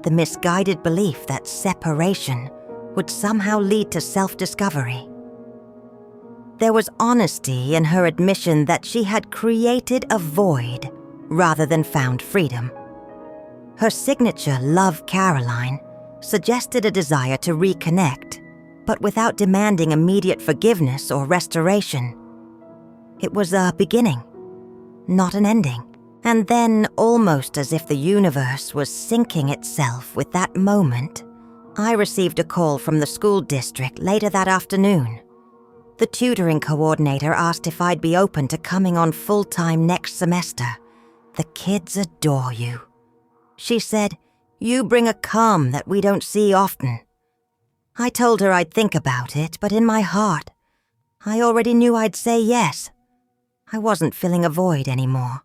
the misguided belief that separation would somehow lead to self-discovery. There was honesty in her admission that she had created a void rather than found freedom. Her signature "Love Caroline" suggested a desire to reconnect, but without demanding immediate forgiveness or restoration. It was a beginning, not an ending. And then, almost as if the universe was syncing itself with that moment, I received a call from the school district later that afternoon. The tutoring coordinator asked if I'd be open to coming on full-time next semester. The kids adore you. She said, "You bring a calm that we don't see often." I told her I'd think about it, but in my heart, I already knew I'd say yes. I wasn't filling a void anymore.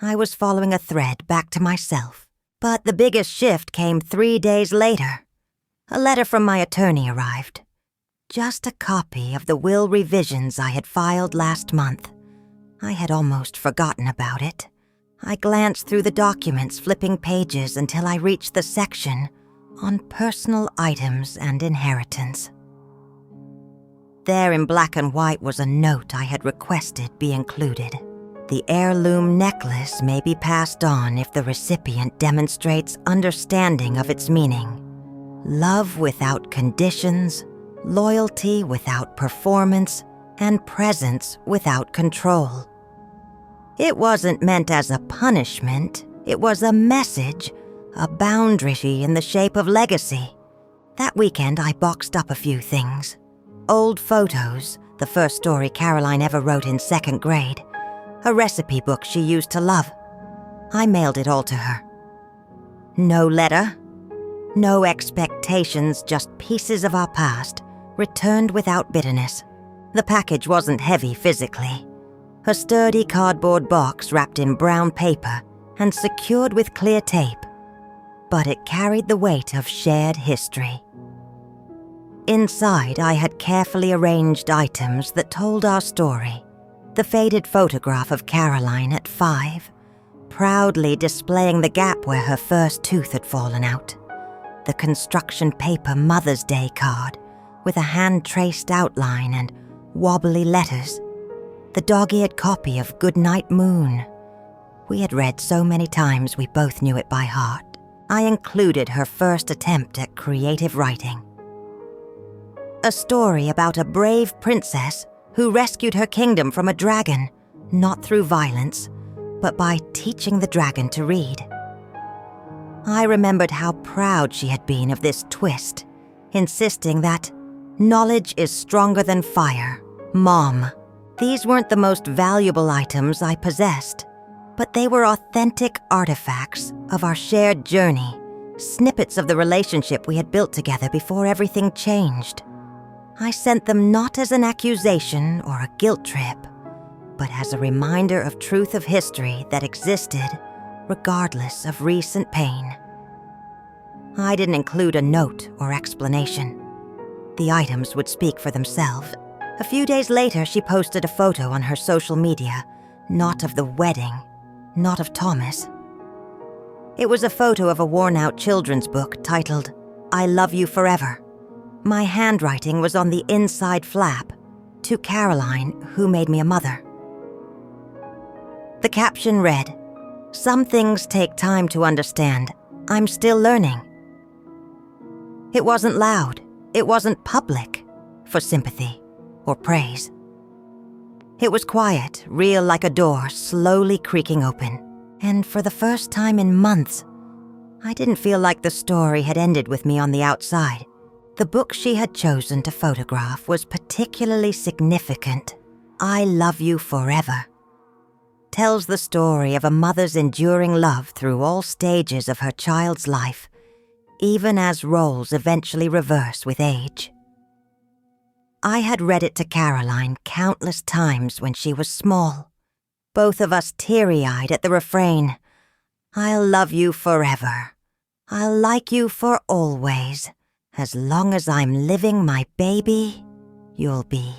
I was following a thread back to myself. But the biggest shift came 3 days later. A letter from my attorney arrived. Just a copy of the will revisions I had filed last month. I had almost forgotten about it. I glanced through the documents, flipping pages until I reached the section on personal items and inheritance. There in black and white was a note I had requested be included. The heirloom necklace may be passed on if the recipient demonstrates understanding of its meaning. Love without conditions, loyalty without performance, and presence without control. It wasn't meant as a punishment. It was a message, a boundary in the shape of legacy. That weekend, I boxed up a few things. Old photos, the first story Caroline ever wrote in 2nd grade, a recipe book she used to love. I mailed it all to her. No letter, no expectations, just pieces of our past, returned without bitterness. The package wasn't heavy physically. A sturdy cardboard box wrapped in brown paper and secured with clear tape. But it carried the weight of shared history. Inside, I had carefully arranged items that told our story. The faded photograph of Caroline at 5, proudly displaying the gap where her first tooth had fallen out. The construction paper Mother's Day card with a hand-traced outline and wobbly letters. The dog-eared copy of Goodnight Moon. We had read so many times we both knew it by heart. I included her first attempt at creative writing. A story about a brave princess who rescued her kingdom from a dragon, not through violence, but by teaching the dragon to read. I remembered how proud she had been of this twist, insisting that knowledge is stronger than fire. Mom. These weren't the most valuable items I possessed, but they were authentic artifacts of our shared journey, snippets of the relationship we had built together before everything changed. I sent them not as an accusation or a guilt trip, but as a reminder of truth of history that existed regardless of recent pain. I didn't include a note or explanation. The items would speak for themselves. A few days later, she posted a photo on her social media, not of the wedding, not of Thomas. It was a photo of a worn-out children's book titled, "I Love You Forever." My handwriting was on the inside flap, "To Caroline, who made me a mother." The caption read, "Some things take time to understand. I'm still learning." It wasn't loud. It wasn't public for sympathy or praise. It was quiet, real, like a door slowly creaking open. And for the first time in months, I didn't feel like the story had ended with me on the outside. The book she had chosen to photograph was particularly significant. "I Love You Forever" tells the story of a mother's enduring love through all stages of her child's life, even as roles eventually reverse with age. I had read it to Caroline countless times when she was small, both of us teary-eyed at the refrain, "I'll love you forever. I'll like you for always." As long as I'm living, my baby, you'll be.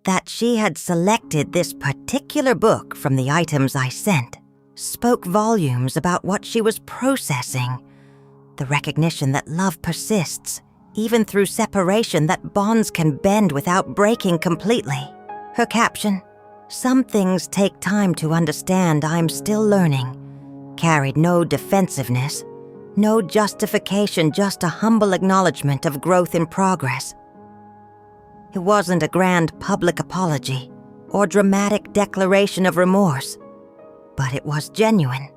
That she had selected this particular book from the items I sent spoke volumes about what she was processing. The recognition that love persists, even through separation, that bonds can bend without breaking completely. Her caption, "Some things take time to understand, I'm still learning," carried no defensiveness, no justification, just a humble acknowledgement of growth in progress. It wasn't a grand public apology or dramatic declaration of remorse, but it was genuine.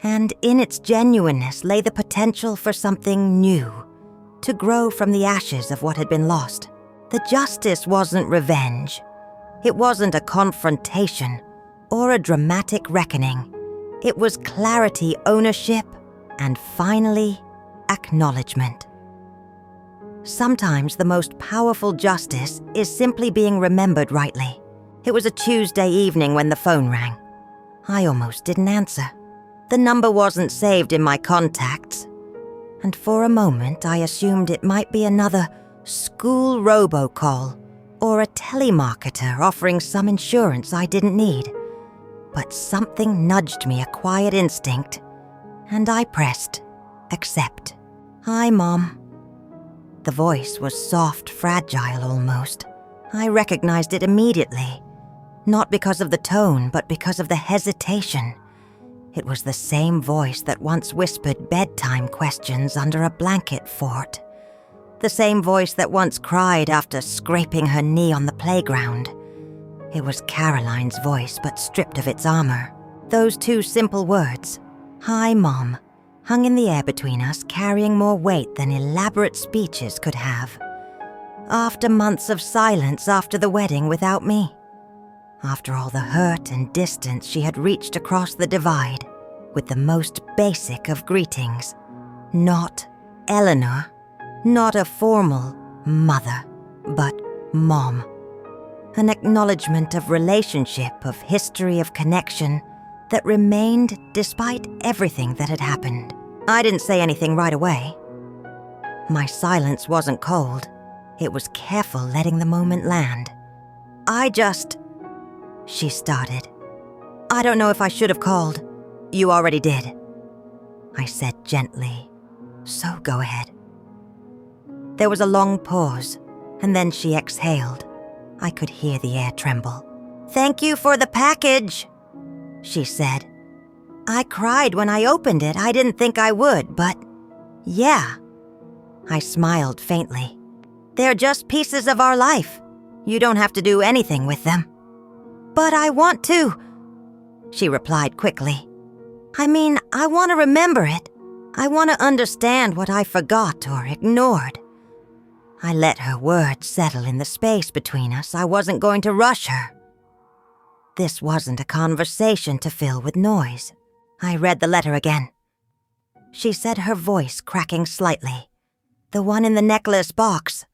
And in its genuineness lay the potential for something new, to grow from the ashes of what had been lost. The justice wasn't revenge. It wasn't a confrontation or a dramatic reckoning. It was clarity, ownership, and finally, acknowledgement. Sometimes the most powerful justice is simply being remembered rightly. It was a Tuesday evening when the phone rang. I almost didn't answer. The number wasn't saved in my contacts, and for a moment I assumed it might be another school robocall or a telemarketer offering some insurance I didn't need. But something nudged me, a quiet instinct, and I pressed accept. "Hi, Mom." The voice was soft, fragile almost. I recognized it immediately, not because of the tone, but because of the hesitation. It was the same voice that once whispered bedtime questions under a blanket fort. The same voice that once cried after scraping her knee on the playground. It was Caroline's voice, but stripped of its armor. Those two simple words, "Hi, Mom," hung in the air between us, carrying more weight than elaborate speeches could have. After months of silence after the wedding without me. After all the hurt and distance she had reached across the divide, with the most basic of greetings. Not Eleanor, not a formal mother, but Mom. An acknowledgement of relationship, of history, of connection that remained despite everything that had happened. I didn't say anything right away. My silence wasn't cold. It was careful, letting the moment land. She started. "I don't know if I should have called. You already did," I said gently. "So go ahead." There was a long pause, and then she exhaled. I could hear the air tremble. "Thank you for the package," she said. "I cried when I opened it. I didn't think I would, but yeah." I smiled faintly. "They're just pieces of our life. You don't have to do anything with them." "But I want to," she replied quickly. I want to remember it. I want to understand what I forgot or ignored." I let her words settle in the space between us. I wasn't going to rush her. This wasn't a conversation to fill with noise. I read the letter again. She said, her voice cracking slightly. "The one in the necklace box."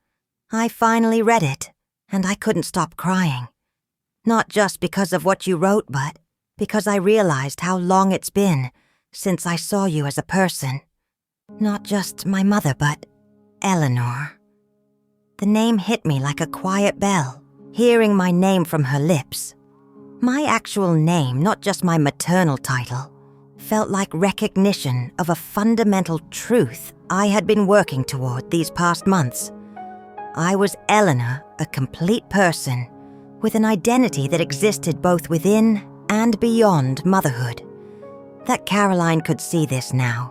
I finally read it, and I couldn't stop crying. Not just because of what you wrote, but because I realized how long it's been since I saw you as a person. Not just my mother, but Eleanor. The name hit me like a quiet bell, hearing my name from her lips. My actual name, not just my maternal title, felt like recognition of a fundamental truth I had been working toward these past months. I was Eleanor, a complete person, with an identity that existed both within and beyond motherhood. That Caroline could see this now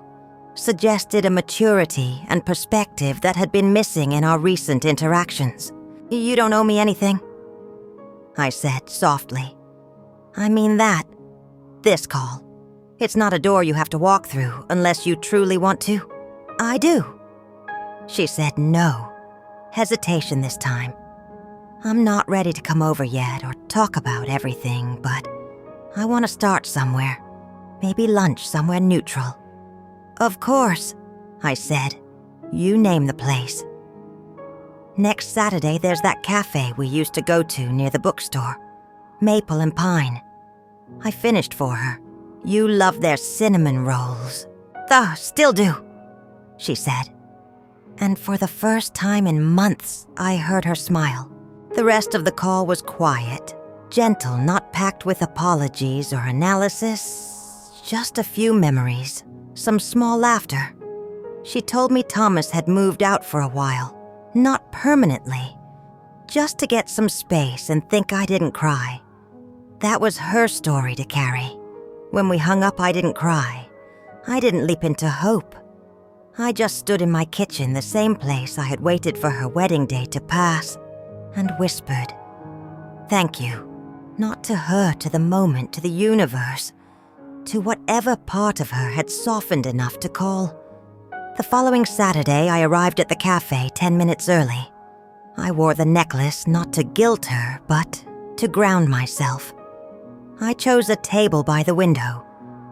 suggested a maturity and perspective that had been missing in our recent interactions. "You don't owe me anything," I said softly. "I mean that. This call. It's not a door you have to walk through unless you truly want to." "I do." She said no. Hesitation this time. "I'm not ready to come over yet or talk about everything, but I want to start somewhere. Maybe lunch somewhere neutral." "Of course," I said. "You name the place." "Next Saturday there's that cafe we used to go to near the bookstore. Maple and Pine." I finished for her. "You love their cinnamon rolls." "Still do," she said. And for the first time in months, I heard her smile. The rest of the call was quiet, gentle, not packed with apologies or analysis, just a few memories, some small laughter. She told me Thomas had moved out for a while, not permanently, just to get some space and think I didn't cry. That was her story to carry. When we hung up, I didn't cry. I didn't leap into hope. I just stood in my kitchen, the same place I had waited for her wedding day to pass, and whispered, "Thank you." Not to her, to the moment, to the universe, to whatever part of her had softened enough to call. The following Saturday, I arrived at the cafe 10 minutes early. I wore the necklace not to guilt her, but to ground myself. I chose a table by the window,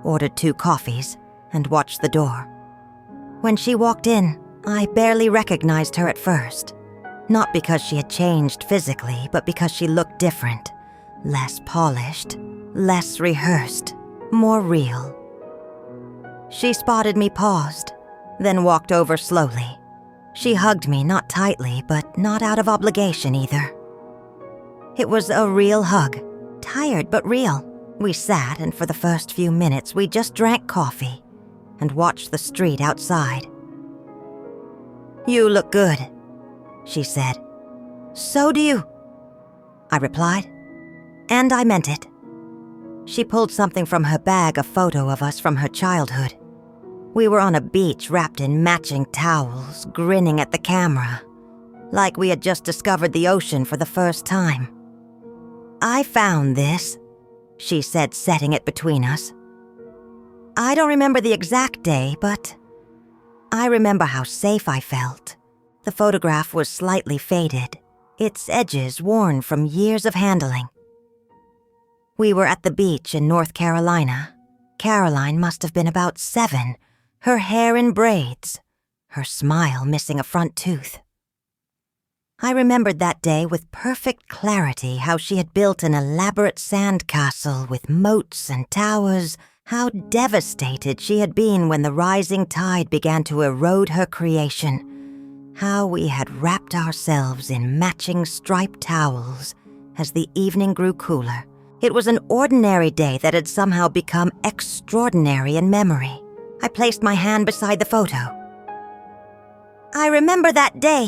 ordered 2 coffees, and watched the door. When she walked in, I barely recognized her at first. Not because she had changed physically, but because she looked different. Less polished, less rehearsed, more real. She spotted me, paused, then walked over slowly. She hugged me, not tightly, but not out of obligation either. It was a real hug, tired but real. We sat, and for the first few minutes we just drank coffee and watched the street outside. "You look good," she said. "So do you," I replied, and I meant it. She pulled something from her bag, a photo of us from her childhood. We were on a beach wrapped in matching towels, grinning at the camera, like we had just discovered the ocean for the first time. "I found this," she said, setting it between us. I don't remember the exact day, but I remember how safe I felt. The photograph was slightly faded, its edges worn from years of handling. We were at the beach in North Carolina. Caroline must have been about 7, her hair in braids, her smile missing a front tooth. I remembered that day with perfect clarity how she had built an elaborate sand castle with moats and towers, how devastated she had been when the rising tide began to erode her creation, how we had wrapped ourselves in matching striped towels as the evening grew cooler. It was an ordinary day that had somehow become extraordinary in memory. I placed my hand beside the photo. "I remember that day.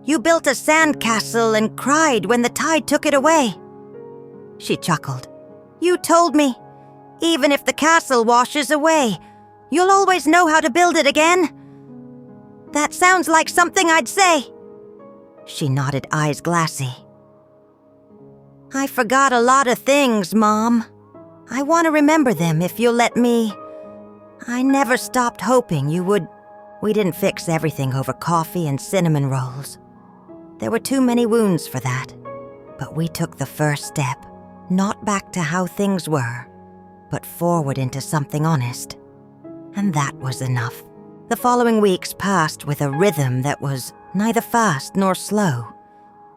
You built a sand castle and cried when the tide took it away." She chuckled. "You told me, even if the castle washes away, you'll always know how to build it again. That sounds like something I'd say." She nodded, eyes glassy. "I forgot a lot of things, Mom. I want to remember them if you'll let me. I never stopped hoping you would." We didn't fix everything over coffee and cinnamon rolls. There were too many wounds for that. But we took the first step, not back to how things were, but forward into something honest. And that was enough. The following weeks passed with a rhythm that was neither fast nor slow,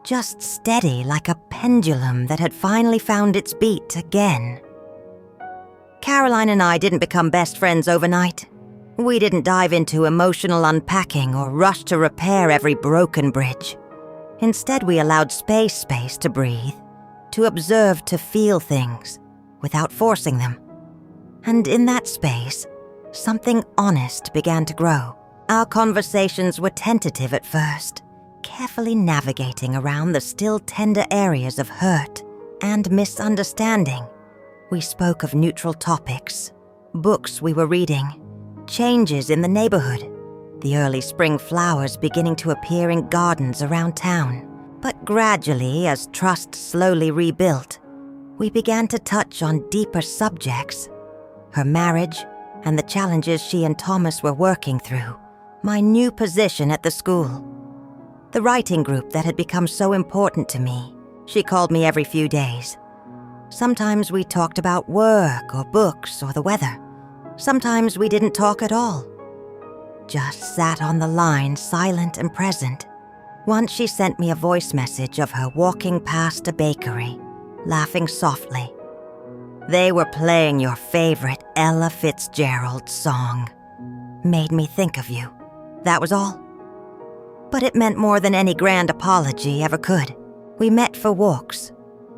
just steady like a pendulum that had finally found its beat again. Caroline and I didn't become best friends overnight. We didn't dive into emotional unpacking or rush to repair every broken bridge. Instead, we allowed space to breathe, to observe, to feel things, without forcing them. And in that space, something honest began to grow. Our conversations were tentative at first, carefully navigating around the still tender areas of hurt and misunderstanding. We spoke of neutral topics, books we were reading, changes in the neighborhood, the early spring flowers beginning to appear in gardens around town. But gradually, as trust slowly rebuilt, we began to touch on deeper subjects. Her marriage and the challenges she and Thomas were working through, my new position at the school, the writing group that had become so important to me. She called me every few days. Sometimes we talked about work or books or the weather. Sometimes we didn't talk at all. Just sat on the line, silent and present. Once she sent me a voice message of her walking past a bakery, laughing softly. They were playing your favorite Ella Fitzgerald song. Made me think of you. That was all. But it meant more than any grand apology ever could. We met for walks,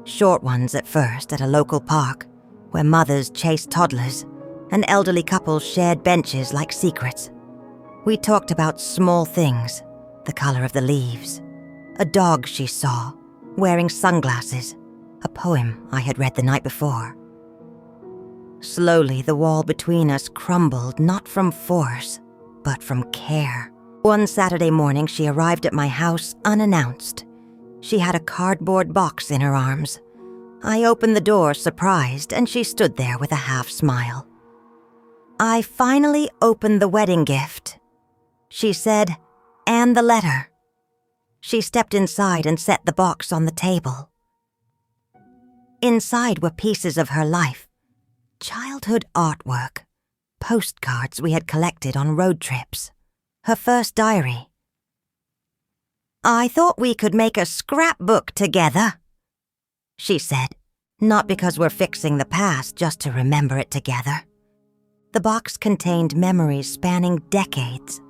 short ones at first at a local park, where mothers chased toddlers and elderly couples shared benches like secrets. We talked about small things, the color of the leaves, a dog she saw, wearing sunglasses, a poem I had read the night before. Slowly, the wall between us crumbled, not from force, but from care. One Saturday morning, she arrived at my house unannounced. She had a cardboard box in her arms. I opened the door, surprised, and she stood there with a half smile. "I finally opened the wedding gift," she said, "and the letter." She stepped inside and set the box on the table. Inside were pieces of her life, childhood artwork, postcards we had collected on road trips, her first diary. "I thought we could make a scrapbook together," she said, "not because we're fixing the past, just to remember it together." The box contained memories spanning decades.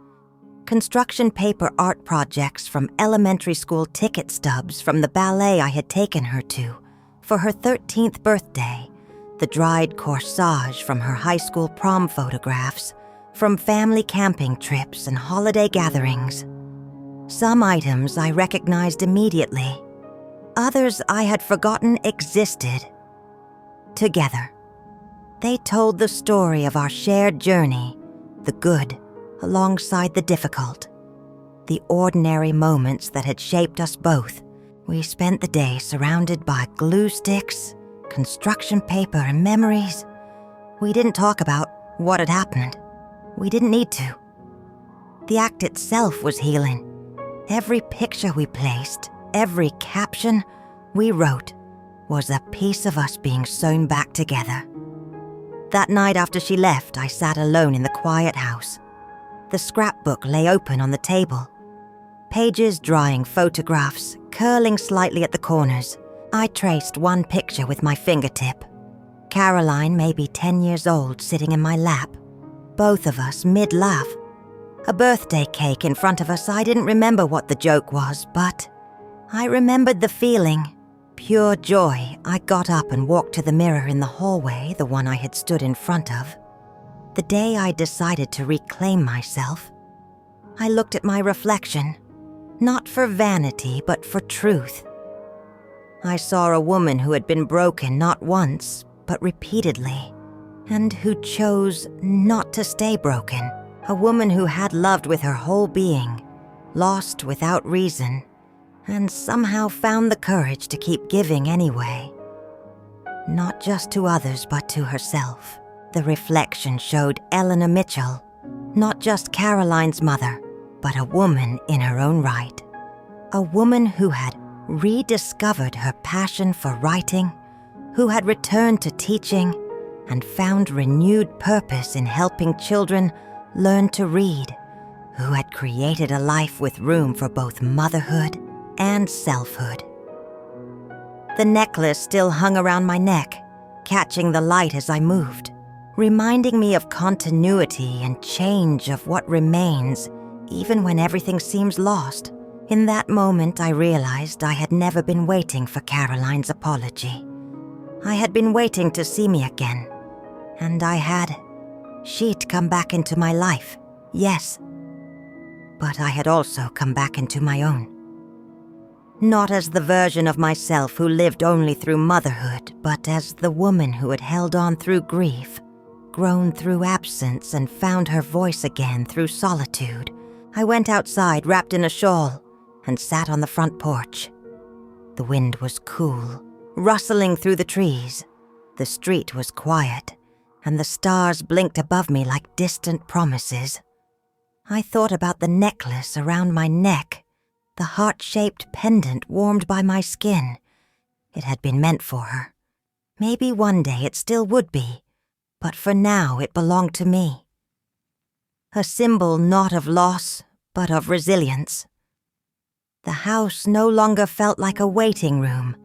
Construction paper art projects from elementary school ticket stubs from the ballet I had taken her to for her 13th birthday, the dried corsage from her high school prom photographs, from family camping trips and holiday gatherings. Some items I recognized immediately. Others I had forgotten existed. Together, they told the story of our shared journey, the good alongside the difficult, the ordinary moments that had shaped us both. We spent the day surrounded by glue sticks, construction paper, and memories. We didn't talk about what had happened. We didn't need to. The act itself was healing. Every picture we placed, every caption we wrote was a piece of us being sewn back together. That night after she left, I sat alone in the quiet house. The scrapbook lay open on the table. Pages drying photographs, curling slightly at the corners. I traced one picture with my fingertip. Caroline, maybe 10 years old, sitting in my lap. Both of us mid-laugh. A birthday cake in front of us. I didn't remember what the joke was, but I remembered the feeling. Pure joy. I got up and walked to the mirror in the hallway, the one I had stood in front of. The day I decided to reclaim myself, I looked at my reflection, not for vanity, but for truth. I saw a woman who had been broken not once, but repeatedly, and who chose not to stay broken. A woman who had loved with her whole being, lost without reason, and somehow found the courage to keep giving anyway. Not just to others, but to herself. The reflection showed Eleanor Mitchell, not just Caroline's mother, but a woman in her own right. A woman who had rediscovered her passion for writing, who had returned to teaching, and found renewed purpose in helping children learn to read, who had created a life with room for both motherhood and selfhood. The necklace still hung around my neck, catching the light as I moved, reminding me of continuity and change, of what remains, even when everything seems lost. In that moment, I realized I had never been waiting for Caroline's apology. I had been waiting to see me again, and she'd come back into my life, yes, but I had also come back into my own. Not as the version of myself who lived only through motherhood, but as the woman who had held on through grief, grown through absence, and found her voice again through solitude. I went outside wrapped in a shawl and sat on the front porch. The wind was cool, rustling through the trees. The street was quiet, and the stars blinked above me like distant promises. I thought about the necklace around my neck, the heart-shaped pendant warmed by my skin. It had been meant for her. Maybe one day it still would be, but for now it belonged to me. A symbol not of loss, but of resilience. The house no longer felt like a waiting room.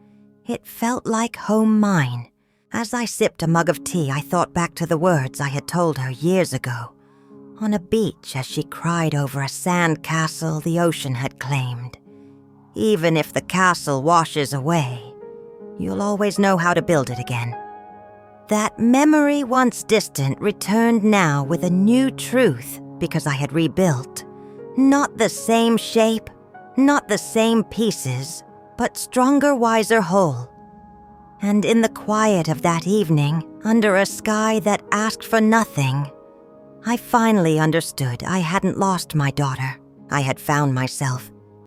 It felt like home mine. As I sipped a mug of tea, I thought back to the words I had told her years ago. on a beach as she cried over a sand castle the ocean had claimed. Even if the castle washes away, you'll always know how to build it again. That memory once distant returned now with a new truth because I had rebuilt. Not the same shape, not the same pieces, but stronger, wiser whole. And in the quiet of that evening, under a sky that asked for nothing, I finally understood I hadn't lost my daughter. I had found myself.